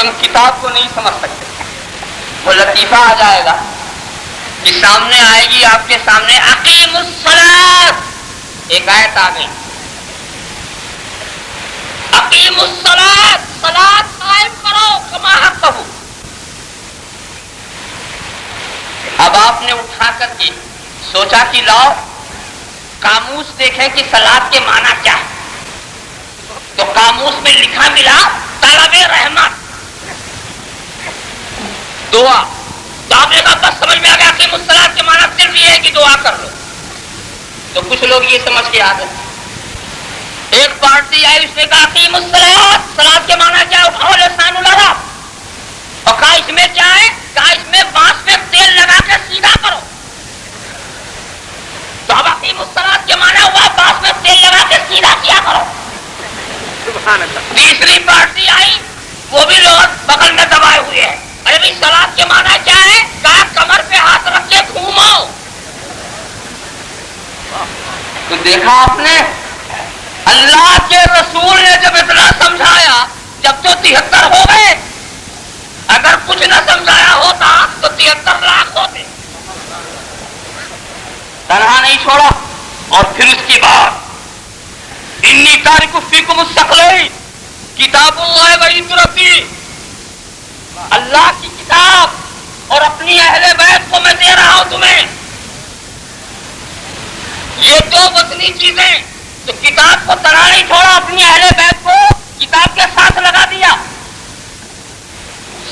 تم کتاب کو نہیں سمجھ سکتے. وہ لطیفہ آ جائے گا کہ سامنے آئے گی آپ کے سامنے اقیم الصلاۃ، ایک آیت آ گئی اقیم الصلاۃ، صلاۃ قائم کرو کما حقہ. اب آپ نے اٹھا کر کے سوچا کہ لاؤ قاموس دیکھیں کہ صلاۃ کے معنی کیا ہے. تو قاموس میں لکھا ملا طلب رحمت، دعا. تو آپ نے کہا بس سمجھ میں آ گیا کہ الصلاۃ کے معنی صرف یہ ہے کہ دعا کر لو. تو کچھ لوگ یہ سمجھ کے آ گئے. ایک پارٹی آئی، اس نے کہا اقیم الصلاۃ، صلاۃ کے معنی کیا؟ اٹھاؤ لسان العرب. اور کہا اس میں کیا ہے؟ کہا اس میں بانس میں تیل لگا کے سیدھا کرو. تو اب اقیم الصلاۃ کے معنی ہوا بانس میں تیل لگا کے سیدھا کیا کرو. تیسری پارٹی آئی، وہ بھی لوگ بغل میں دبائے ہوئے ہیں. ارے بھائی صلاۃ کے معنی کیا ہے؟ کہا کمر پہ ہاتھ رکھ کے گھومو. تو دیکھا آپ نے اللہ کے رسول نے جب اتنا سمجھایا، جب تو 73 ہو گئے. اگر کچھ نہ سمجھایا ہوتا تو 73 لاکھ ہوتے. تنہا نہیں چھوڑا. اور پھر اس کے بعد انی تارک فیکم الثقلین کتاب اللہ و عترتی، اللہ کی کتاب اور اپنی اہل بیت کو میں دے رہا ہوں تمہیں. یہ دو وطنی چیزیں. تو کتاب کو تنہا نہیں چھوڑا، اپنی اہل بیت کو کتاب کے ساتھ لگا دیا.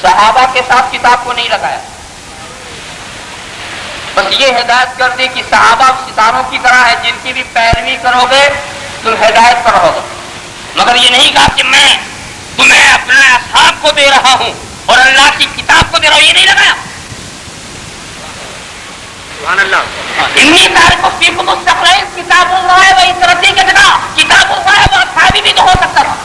صحابہ کے ساتھ کتاب کو نہیں لگایا. بس یہ ہدایت کر دی کہ صحابہ ستاروں کی طرح ہے، جن کی بھی پیروی کرو گے تم ہدایت پر رہو گے. مگر یہ نہیں کہا کہ میں تمہیں اپنے اصحاب کو دے رہا ہوں اور اللہ کی کتاب کو دے رہا ہوں، یہ نہیں لگایا. سبحان اللہ. انی تارک فیکم الثقلین کتاب اللہ و عترتی کی جگہ کتاب اللہ و اصحابی بھی تو ہو سکتا تھا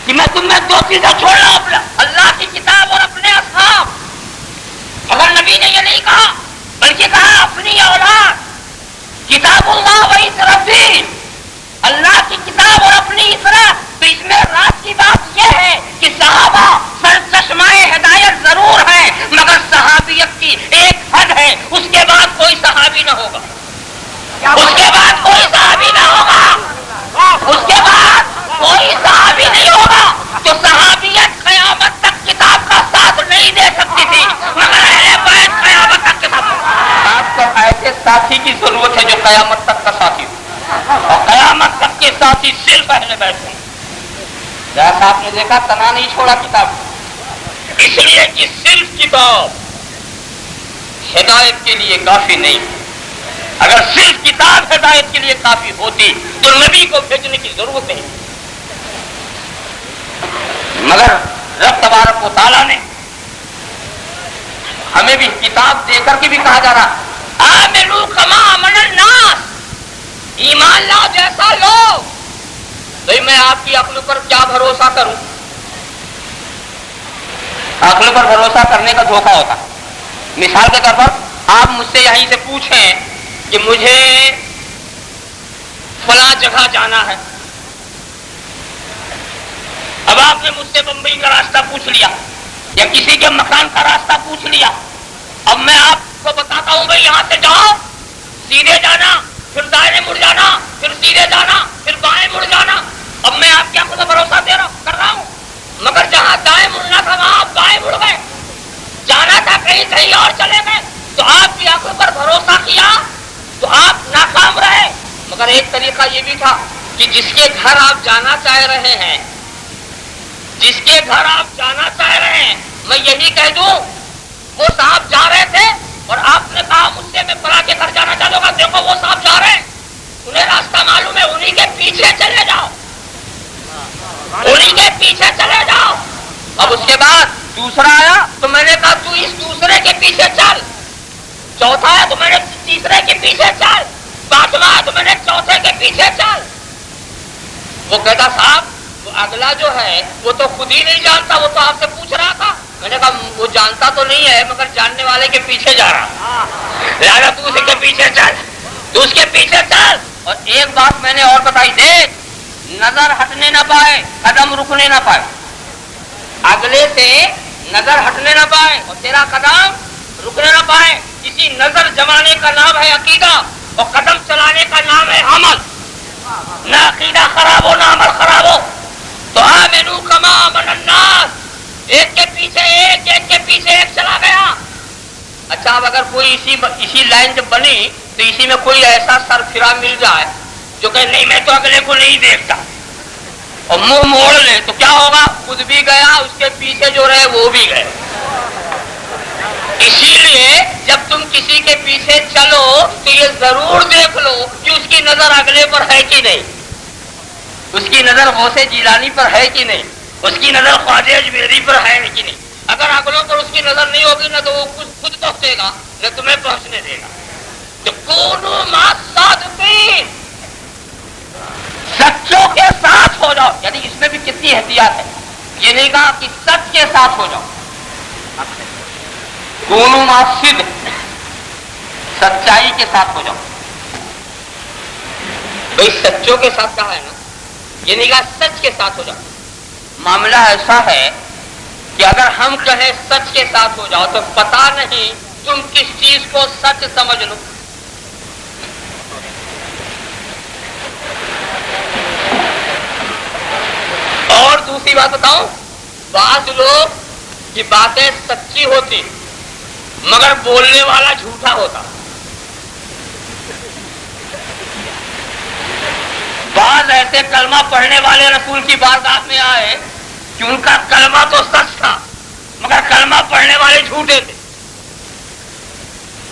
کہ میں تم میں دو چیزیں چھوڑ رہا ہوں، اللہ کی کتاب اور اپنے اصحاب. مگر نبی نے یہ نہیں کہا، بلکہ کہا اپنی اولاد. کتاب اللہ و عترتی، اللہ کی کتاب اور اپنی عترت. تو اس میں رات کی بات یہ ہے کہ صحابہ سرچشمائے ہدایت ضرور ہیں، مگر صحابیت کی ایک حد ہے، اس کے بعد کوئی صحابی نہ ہوگا. اس کے بعد کوئی صحابی نہ ہوگا. اس کے بعد کوئی صحابی نہیں ہوگا. تو صحابیت قیامت تک کتاب کا ساتھ نہیں دے سکتی تھی، مگر اہل بیت قیامت تک کے ساتھ. آپ کو ایسے ساتھی کی ضرورت ہے جو قیامت تک کا ساتھی ہو، اور قیامت تک کے ساتھی صرف اہل بیت ہوں. جیسا آپ نے دیکھا تنہا نہیں چھوڑا کتاب، اس لیے کہ صرف کتاب ہدایت کے لیے کافی نہیں. اگر صرف کتاب ہدایت کے لیے کافی ہوتی تو نبی کو بھیجنے کی ضرورت نہیں. مگر رب تبارک و تعالیٰ نے ہمیں بھی کتاب دے کر کے بھی کہا جا رہا آمنوا کما آمن الناس، ایمان لاؤ جیسا لو. بھئی میں آپ کی عقل پر کیا بھروسہ کروں؟ عقل پر بھروسہ کرنے کا دھوکہ ہوتا. مثال کے طور پر آپ مجھ سے یہیں سے پوچھیں کہ مجھے فلاں جگہ جانا ہے. اب آپ نے مجھ سے بمبئی کا راستہ پوچھ لیا یا کسی کے مکان کا راستہ پوچھ لیا. اب میں آپ کو بتاتا ہوں بھائی یہاں سے جاؤ، سیدھے جانا، پھر دائیں مڑ جانا، پھر سیدھے جانا، پھر بائیں مڑ جانا. اب میں آپ کی آنکھوں سے بھروسہ کر رہا ہوں، مگر جہاں دائیں مڑنا تھا وہاں آپ بائیں مڑ گئے. جانا تھا کہیں اور چلے گئے. تو آپ کی آنکھوں پر بھروسہ کیا تو آپ ناکام رہے. مگر ایک طریقہ یہ بھی تھا کہ جس کے گھر آپ جانا چاہ رہے ہیں، جس کے گھر آپ جانا چاہ رہے ہیں، میں یہی کہہ دوں وہ صاحب جا رہے تھے اور آپ نے کہا مجھ سے میں فلاں کے گھر جانا چاہتا ہوں. دیکھو وہ صاحب جا رہے ہیں، انہیں راستہ معلوم ہے، انہیں کے پیچھے چلے جاؤ، انہیں کے پیچھے چلے جاؤ. اب اس کے بعد دوسرا آیا تو میں نے کہا تو اس دوسرے کے پیچھے چل. چوتھا آیا تو میں نے تیسرے کے پیچھے چل. پانچواں آیا تو میں نے چوتھے کے پیچھے چل. وہ کہتا صاحب وہ اگلا جو ہے وہ تو خود ہی نہیں جانتا، وہ تو آپ سے پوچھ رہا تھا. میں نے کہا وہ جانتا تو نہیں ہے مگر جاننے والے کے پیچھے جا رہا، لہٰذا تو اس کے پیچھے چل، تو اس کے پیچھے چل. اور ایک بات میں نے اور بتائی، دیکھ نظر ہٹنے نہ پائے، قدم رکنے نہ پائے. اگلے سے نظر ہٹنے نہ پائے اور تیرا قدم رکنے نہ پائے. اسی نظر جمانے کا نام ہے عقیدہ اور قدم چلانے کا نام ہے عمل. نہ عقیدہ خراب ہو نہ عمل خراب ہو. تو آمنو کما آمن الناس, ایک کے پیچھے ایک چلا گیا. اچھا اب اگر کوئی اسی لائن جب بنی تو اسی میں کوئی ایسا سرفراہ مل جائے جو کہ نہیں میں تو اگلے کو نہیں دیکھتا اور منہ موڑ لے, تو کیا ہوگا؟ خود بھی گیا, اس کے پیچھے جو رہے وہ بھی گئے. اسی لیے جب تم کسی کے پیچھے چلو تو یہ ضرور دیکھ لو کہ اس کی نظر اگلے پر ہے کہ نہیں, اس کی نظر غوث جیلانی پر ہے کہ نہیں, اس کی نظر خواجہ اجمیری پر ہے کہ نہیں. اگر اگلوں پر اس کی نظر نہیں ہوگی نہ تو وہ خود پہنچے گا نہ تمہیں پہنچنے دے گا. تو کونوا مع الصادقین, سچوں کے ساتھ ہو جاؤ. یعنی اس میں بھی کتنی احتیاط ہے. یہ نہیں کہا کہ سچ کے ساتھ ہو جاؤ. کونوا مع الصدق, سچائی کے ساتھ ہو جاؤ. بھائی سچوں کے ساتھ کہا ہے نا, یہ نہیں کہا سچ کے ساتھ ہو جاؤ. معاملہ ایسا ہے کہ اگر ہم کہیں سچ کے ساتھ ہو جاؤ تو پتا نہیں تم کس چیز کو سچ سمجھ لو. اور دوسری بات بتاؤں, بعض لوگ کی باتیں سچی ہوتی مگر بولنے والا جھوٹا ہوتا. بعض ایسے کلمہ پڑھنے والے رسول کی بارگاہ میں آئے کہ ان کا کلمہ تو سچ تھا مگر کلمہ پڑھنے والے جھوٹے تھے.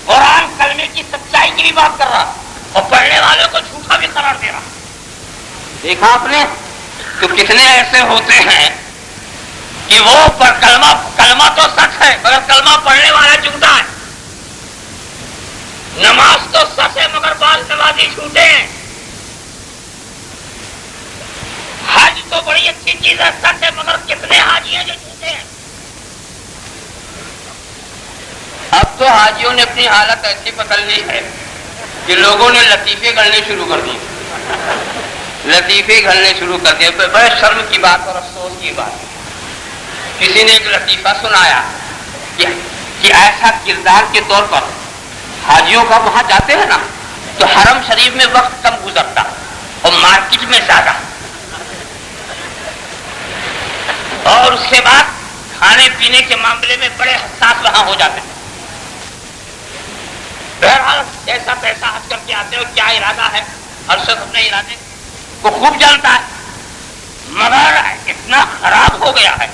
قرآن کلمے کی سچائی کی بھی بات کر رہا اور پڑھنے والوں کو جھوٹا بھی قرار دے رہا. دیکھا آپ نے تو کتنے ایسے ہوتے ہیں کہ وہ پر کلمہ تو سچ ہے مگر کلمہ پڑھنے والا جھوٹا ہے. نماز تو سچ ہے مگر بعض نمازی جھوٹے ہیں. حج تو بڑی اچھی چیز ہے, سچ ہے مگر کتنے حاجی ہیں جو جھوٹے ہیں. اب تو حاجیوں نے اپنی حالت ایسی بدل لی ہے کہ لوگوں نے لطیفے گھڑنے شروع کر دیے. لطیفے گھڑنے شروع کر دیے. بڑے شرم کی بات اور افسوس کی بات, کسی نے ایک لطیفہ سنایا کہ ایسا کردار کے طور پر حاجیوں کا وہاں جاتے ہیں نا تو حرم شریف میں وقت کم گزرتا اور مارکیٹ میں زیادہ, اور اس کے بعد کھانے پینے کے معاملے میں بڑے حساس وہاں ہو جاتے ہیں. بہرحال جیسا پیسہ حج کر کے آتے ہو, کیا ارادہ ہے, ہر شخص اپنے ارادے کو خوب جانتا ہے. مگر اتنا خراب ہو گیا ہے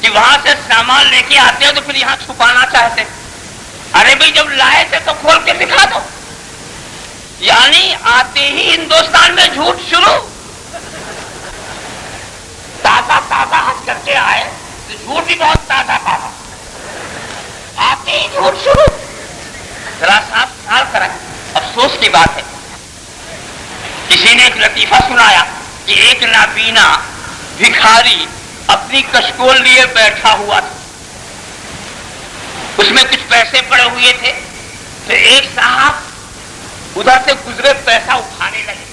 کہ وہاں سے سامان لے کے آتے ہو تو پھر یہاں چھپانا چاہتے. ارے بھائی جب لائے تھے تو کھول کے دکھا دو. یعنی آتے ہی ہندوستان میں جھوٹ شروع. تازہ حج کر کے آئے تو جھوٹ بھی بہت تازہ آتے ہی جھوٹ شروع. ذرا صاف خیال کریں. افسوس کی بات ہے, کسی نے ایک لطیفہ سنایا کہ ایک نابینا بھکاری اپنی کشکول لیے بیٹھا ہوا تھا. اس میں کچھ پیسے پڑے ہوئے تھے تو ایک صاحب ادھر سے گزرے پیسہ اٹھانے لگے.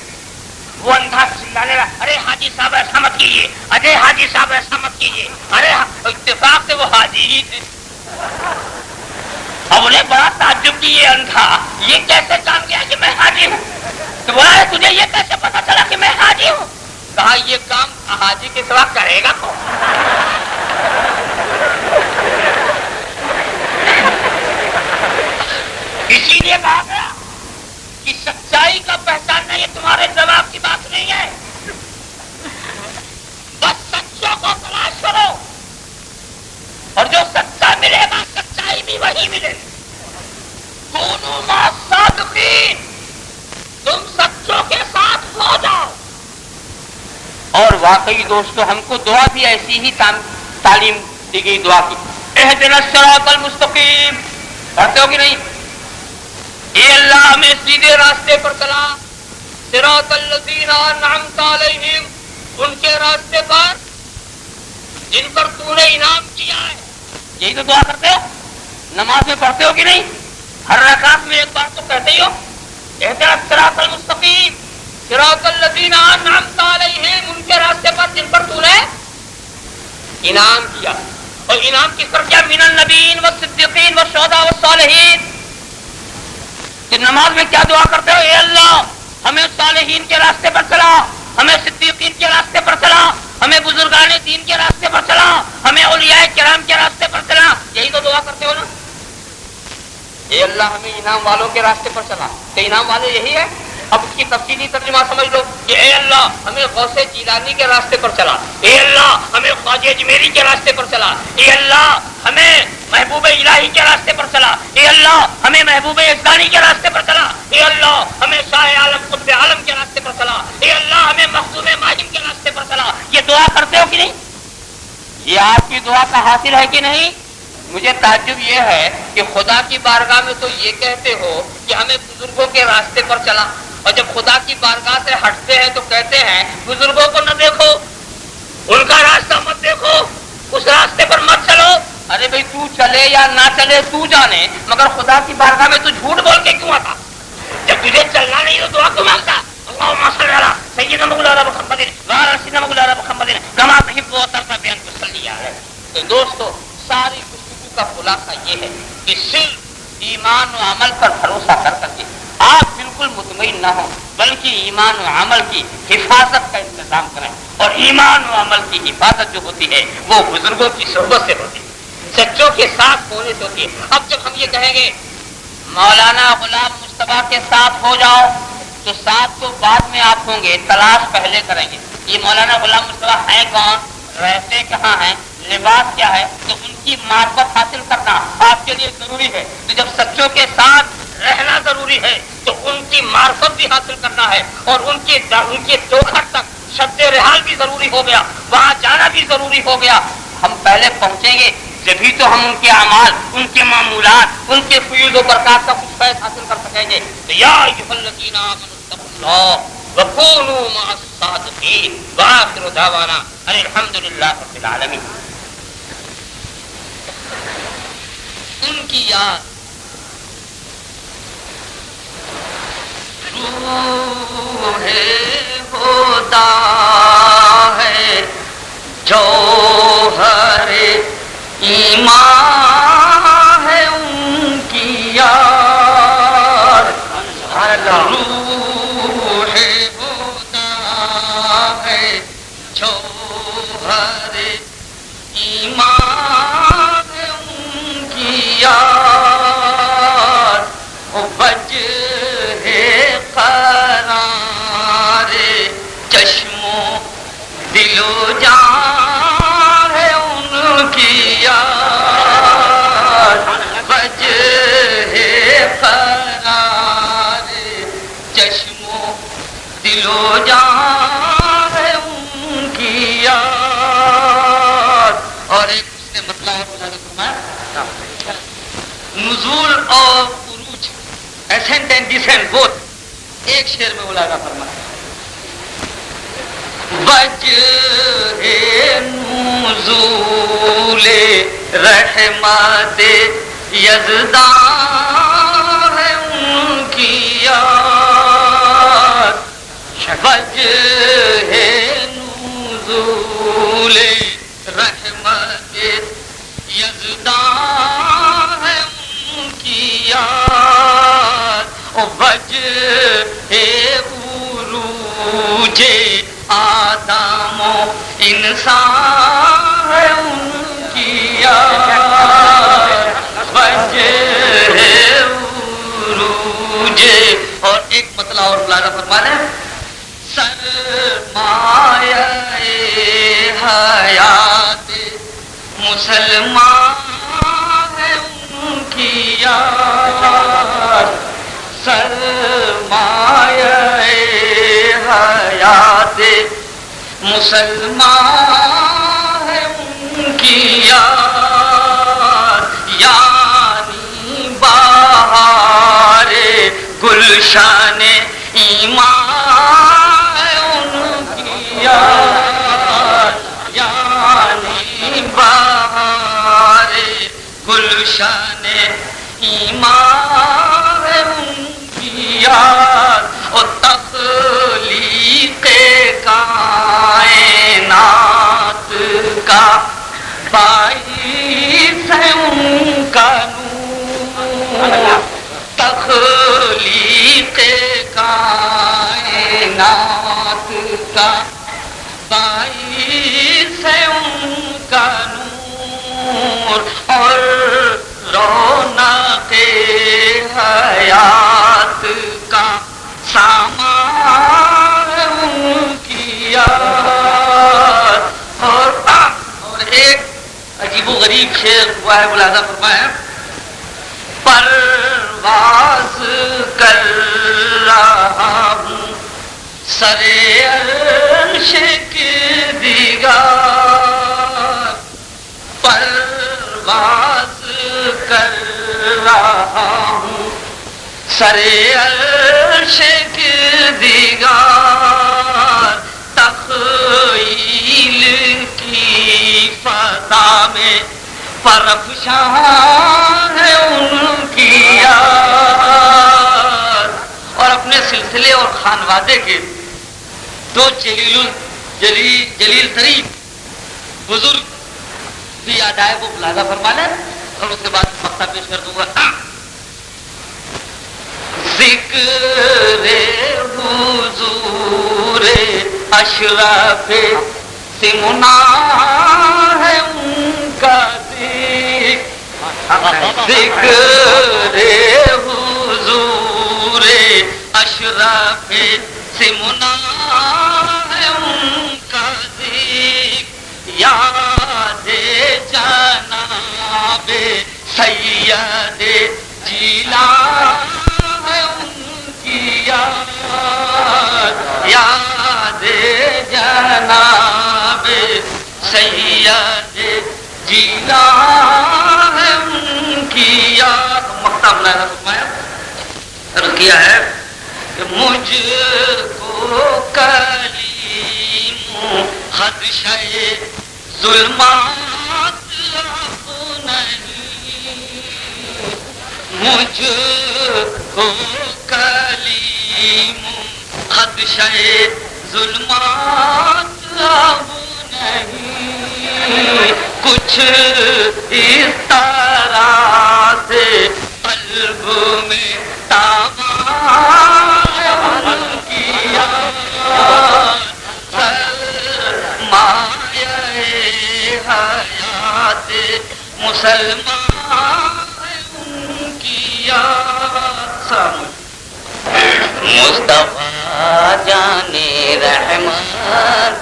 وہ اندھا چلانے لگا, ارے حاجی صاحب ایسا مت کیجیے, ارے حاجی صاحب ایسا مت کیجیے. ارے اتفاق سے وہ حاجی ہی تھے. اب انہیں بڑا تعجب کی یہ اندھا یہ کیسے جان گیا کہ میں حاجی ہوں. تو بولا تجھے یہ کیسے پتا چلا کہ میں حاجی ہوں. کہا یہ کام حاجی کے سوا کرے گا کون. اسی لیے کہا گیا کہ سچائی کا پہچاننا یہ تمہارے جواب کی بات نہیں ہے. بس سچوں کو تلاش کرو اور جو سچا ملے گا سچائی بھی وہی ملے. کونوا مع الصادقین, تم سچوں کے ساتھ ہو جاؤ. اور واقعی دوستو ہم کو دعا بھی ایسی ہی تعلیم دی گئی. دعا کی اہدنا الصراط المستقیم پڑھتے ہو کہ نہیں؟ اے اللہ ہمیں سیدھے راستے پر چلا. صراط الذین انعمت علیہم, ان کے راستے پر جن پر تو نے انعام کیا ہے. یہی تو دعا کرتے ہو, نماز میں پڑھتے ہو کہ نہیں؟ ہر رکعت میں ایک بار تو کہتے ہی ہو اہدنا الصراط المستقیم صراط الذین انعمت علیہم, ان کے راستے پر جن پر تو نے انعام کیا. اور انعام کس پر کیا؟ من النبیین والصدیقین والشہداء والصالحین. کہ نماز میں کیا دعا کرتے ہو؟ اے اللہ ہمیں صالحین کے راستے پر چلا، ہمیں صدیقین کے راستے پر چلا، ہمیں بزرگان دین کے راستے پر چلا، ہمیں اولیاء کرام کے راستے پر چلا. یہی تو دعا کرتے ہو نا. اے اللہ ہمیں انعام والوں کے راستے پر چلا. تو انعام والے یہی ہے. اب اس کی تفصیلی ترجمہ سمجھ لو کہ اے اللہ ہمیں غوث جیلانی کے راستے پر چلا، اے اللہ ہمیں خواجہ اجمیری کے راستے پر چلا، اے اللہ ہمیں محبوب الہی کے راستے پر چلا، اے اللہ ہمیں محبوب یزدانی کے راستے پر چلا، اے اللہ ہمیں شاہ عالم قطب عالم کے راستے پر چلا، اے اللہ ہمیں مخدوم ماہم کے راستے پر چلا. یہ دعا کرتے ہو کہ نہیں؟ یہ آپ کی دعا کا حاصل ہے کہ نہیں؟ مجھے تعجب یہ ہے کہ خدا کی بارگاہ میں تو یہ کہتے ہو کہ ہمیں بزرگوں کے راستے پر چلا، اور جب خدا کی بارگاہ سے ہٹتے ہیں تو کہتے ہیں بزرگوں کو نہ دیکھو، ان کا راستہ مت دیکھو، اس راستے پر مت چلو. ارے بھائی تو چلے یا نہ چلے تو جانے، مگر خدا کی بارگاہ میں تو جھوٹ بول کے کیوں آتا؟ جب تجھے چلنا نہیں تو دعا کیوں مانگتا؟ اللہم صلی علی سیدنا مولانا محمد وعلی سیدنا مولانا محمد کما تحب و ترضى بان تصلی علیہ. تو دوستو ساری گفتگو کا خلاصہ یہ ہے کہ صرف ایمان و عمل پر بھروسہ کر کے آپ بالکل مطمئن نہ ہوں، بلکہ ایمان و عمل کی حفاظت کا انتظام کریں. اور ایمان و عمل کی حفاظت جو ہوتی ہے وہ بزرگوں کی صحبت سے ہوتی ہے، سچوں کے ساتھ ہونے سے ہوتی ہے. اب جب ہم یہ کہیں گے مولانا غلام مصطفیٰ کے ساتھ ہو جاؤ تو ساتھ تو بعد میں آپ ہوں گے، تلاش پہلے کریں گے. یہ مولانا غلام مصطفیٰ ہیں کون، رہتے کہاں ہیں، لباس کیا ہے، تو ان کی معرفت حاصل کرنا آپ کے لیے ضروری ہے. تو جب سچوں کے ساتھ رہنا ضروری ہے تو ان کی معرفت بھی حاصل کرنا ہے، اور ان کے دوکھر تک شد رحال بھی ضروری ہو گیا، وہاں جانا بھی ضروری ہو گیا. ہم پہلے پہنچیں گے جبھی تو ہم ان کے اعمال، ان کے معمولات، ان کے فیوز و برکات کا کچھ فیض حاصل کر سکیں گے. تو یا ایھا الذین آمنوا اتقوا اللہ وکونوا مع الصادقین وآخر دعوانا ان الحمدللہ رب العالمین. ان کی یاد روح ہوتا ہے، جوہر ایمان ہے ان کی یاد. روح ہوتا ہے، جوہر ایمان ہے ان کی یاد. وجہ قرار چشم و دل و جان ہے ان کی یاد. وجہ قرار چشم و دل و جان ہے ان کی یاد. اور ایک اس نے مطلب نزول اور عروج، ascent and descent both ایک شعر میں مولانا فرمایا. وجہ نزول رحمت یزدان ہے ان کی یاد. وجہ نزول رحمت یزدان ہے ان کی یاد. وجہ عروج آدم و انسان ہے ان کی یاد. وجہ عروج. اور ایک مطلب اور بلانا فرما رہے ہیں، سرمایہ حیات مسلمان ہے ان کی یاد. سرمایہ حیات مسلمان ہے ان کی یاد. یعنی بہار گلشن ایمان ہے ان کی یاد. یعنی بہار گلشن ایمان ہے ان کی یاد. اور تخلیق کائنات کا باعث ہے ان کا نور تخلیق کائنات کا، باعث ہے ان کا نور اور رونق حیات کا، سامان ان کی یاد۔ اور ایک عجیب و غریب شعر ہوا ہے، ملاحظہ فرمائیں، پرواز کر رہا ہوں سر عرش کی دیگر، پرواز کر رہا ہوں سر عرش کی دیگر، تخیل کی فضا میں پرافشاں ہے ان کی یاد۔ اور اپنے سلسلے اور خانوادے کے دو جلیل ترین بزرگ بھی یاد آئے، وہ ملاحظہ فرما لیں اور اس کے بعد مقطع پیش کر دوں گا۔ ذکر حضور اشرف سے منع ہے ان کا ذکر حضور اشرف سے منع ہے ان کا ذکر، یاد جناب سید جیلان ہے ان کی یاد، یاد جناب سید جیلان ہے ان کی یاد۔ مقطع ملاحظہ فرمایا، عرض کیا ہے کہ مجھ کو کلیم خدشہ ظلمات اب نہیں، مجھ کو کلیم خدشہ ظلمات اب نہیں، کچھ اس طرح سے قلب میں تابان کیا، سرمایہ حیات مسلمان ان کی یاد۔ مصطفیٰ جان رحمان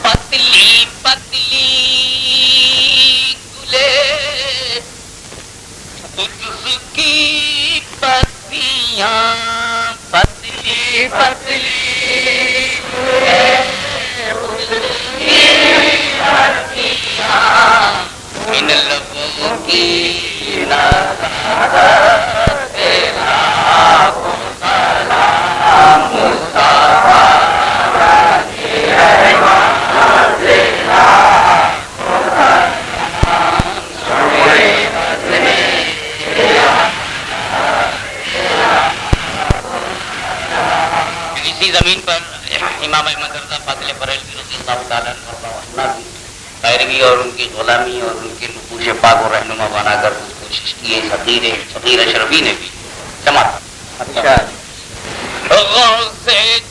پتلی پتلی گلے قدس کی پتیاں، پتلی پتلی گلے قدس کی پتیاں، ان لبوں کی زمین پر امام احمد رضا فاضل بریلوی رضی اللہ تعالیٰ عنہ کی پیروی اور ان کی غلامی اور ان کے نقوش پاک و رہنما بنا کر کچھ کوشش کی ہے صغیر اشرفی نے بھی جماعت۔ غوث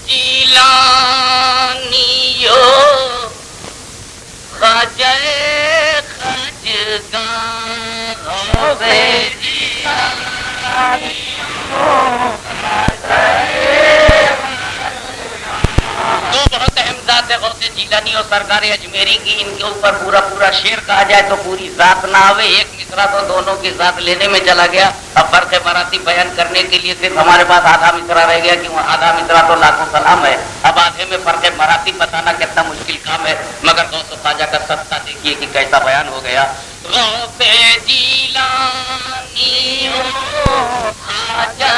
جیلانیو خواجہ خواجگاں، غوث جیلانیو دو بہت اہم ذات ہے غوث جیلانی اور سرکار اجمیری کی، ان کے اوپر پورا شعر کہا جائے تو پوری ذات نہ آوے، ایک مصرع تو دونوں کی ذات لینے میں چلا گیا۔ اب فرق مراتب بیان کرنے کے لیے صرف ہمارے پاس آدھا مصرع رہ گیا، کیوں آدھا مصرع تو لاکھوں سلام ہے، اب آدھے میں فرق مراتب بتانا کتنا مشکل کام ہے، مگر غوث خواجہ کا صدقہ دیکھیے کہ کیسا بیان ہو گیا۔ غوث جیلانی خواجہ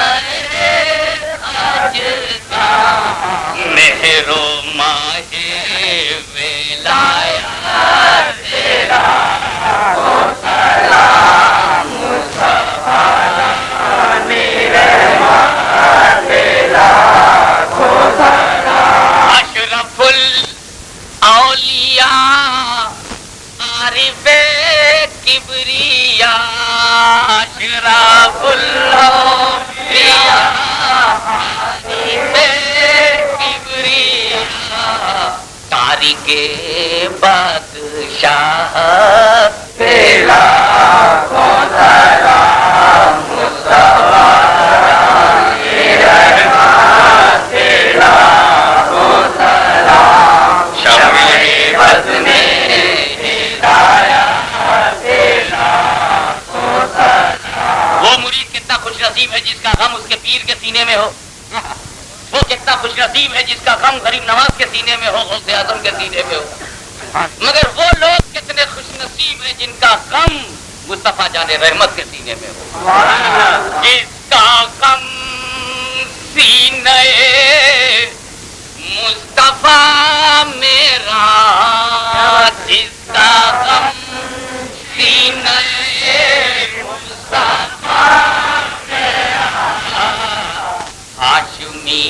مہر و ماہ ولایت تیرا سلام مصطفیٰ نے عارف کبریا اشراف الاولیاء عارف کبریا تاریخ بادشاہ تیرا کون سلام مصطفیٰ تیرا کون سلام شمع بز میں وہ مرید کتنا خوش نصیب ہے جس کا غم اس کے پیر کے سینے میں ہو. وہ کتنا خوش نصیب ہے جس کا غم غریب نواز کے سینے میں ہو, غوث اعظم کے سینے میں ہو. مگر وہ لوگ کتنے خوش نصیب ہیں جن کا غم مصطفیٰ جان رحمت کے سینے میں ہو. جس کا غم سینے مصطفیٰ میرا, جس کا غم سینے ہاشمی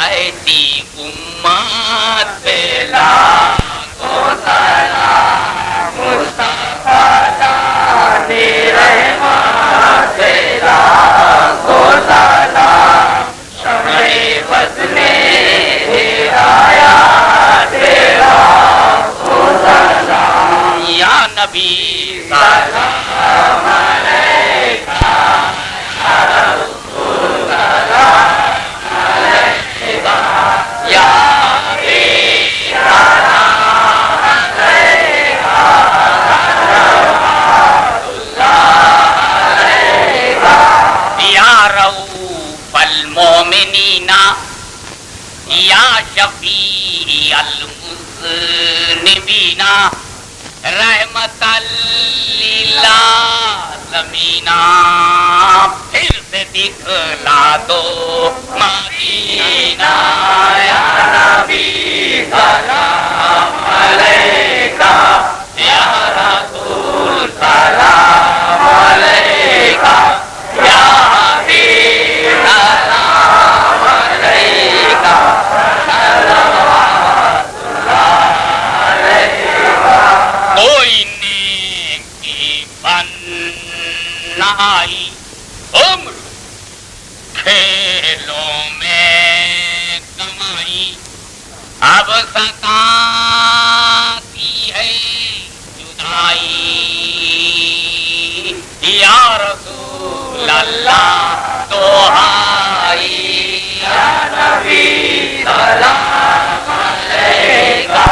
ایسی امت پہلا کو سلام مصطفیٰ جانی رحمت پہلا کو سلام شمع وزن ہدایت تیرا کو سلام یا نبی سلام علیکہ یا رسول سلام علیکہ یا حبیب سلام علیکہ یا رؤوف المؤمنین یا شفیع المذنبین رحمت للعالمین پھر سے دکھلا دو مدینہ یا نبی سلام علیکہ یا رسول سلام علیکہ یا حبیب سلام علیکہ کوئی نیکی بنائی عمر کھیلوں میں کمائی اب ستاتی ہے جدائی یا رسول اللہ دعائی یا نبی سلام علیکہ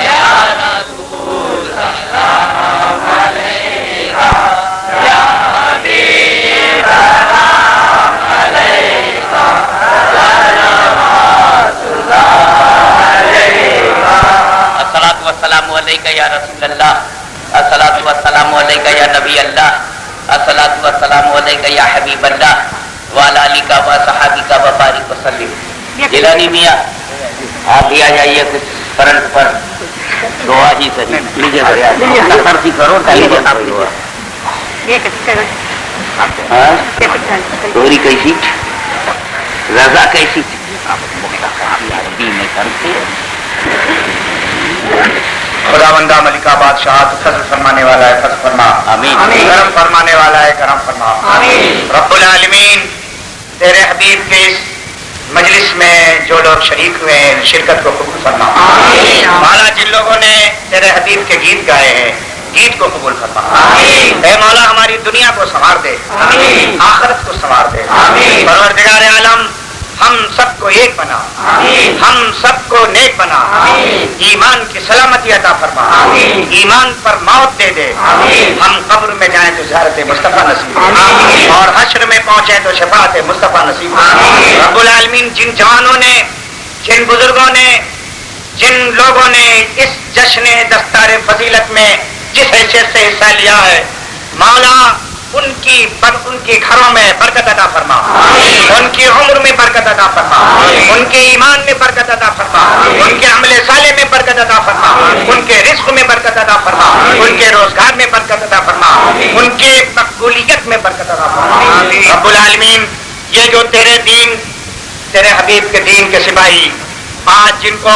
یا رسول سلام علیکہ یا حبیب سلام علیکہ صلوات اللہ علیکہ الصلاۃ والسلام علیکہ یا رسول اللہ الصلاۃ والسلام علیکہ یا نبی اللہ الصلاۃ والسلام علیکہ یا حبیب اللہ وعلی آلکہ و صحابکہ وبارک وسلم. جیلانی میاں آپ بھی آ جائیے کچھ فرنٹ پر دعا ہی صحیح لیجیے خرچی کرو دوری کیسی رضا کیسی خدا بندہ ملکہ بادشاہ فضل فرمانے والا ہے فضل فرما, آمین. کرم فرمانے والا ہے کرم فرما, آمین. رب العالمین تیرے حبیب کے اس مجلس میں جو لوگ شریک ہوئے ہیں شرکت کو قبول فرما. مولا جن لوگوں نے تیرے حبیب کے گیت گائے ہیں گیت کو قبول فرما. اے مولا ہماری دنیا کو سنوار دے, آخرت کو سنوار دے. پروردگار عالم ہم سب کو ایک بنا, ہم سب کو نیک بنا, ایمان کی سلامتی عطا فرما, ایمان پر موت دے دے. ہم قبر میں جائیں تو زیارت مصطفیٰ نصیب اور حشر میں پہنچیں تو شفاعت مصطفیٰ نصیب. رب العالمین جن جوانوں نے, جن بزرگوں نے, جن لوگوں نے اس جشن دستار فضیلت میں جس حیثیت سے حصہ لیا ہے مولا ان کی گھروں میں برکت عطا فرما, ان کی عمر میں برکت عطا فرما, ان کے ایمان میں برکت عطا فرما, ان کے عمل صالح میں برکت عطا فرما, ان کے رزق میں برکت عطا فرما, ان کے روزگار میں برکت عطا فرما, ان کے مقبولیت میں برکت عطا فرما. رب العالمین یہ جو تیرے دین, تیرے حبیب کے دین کے سپاہی آج جن کو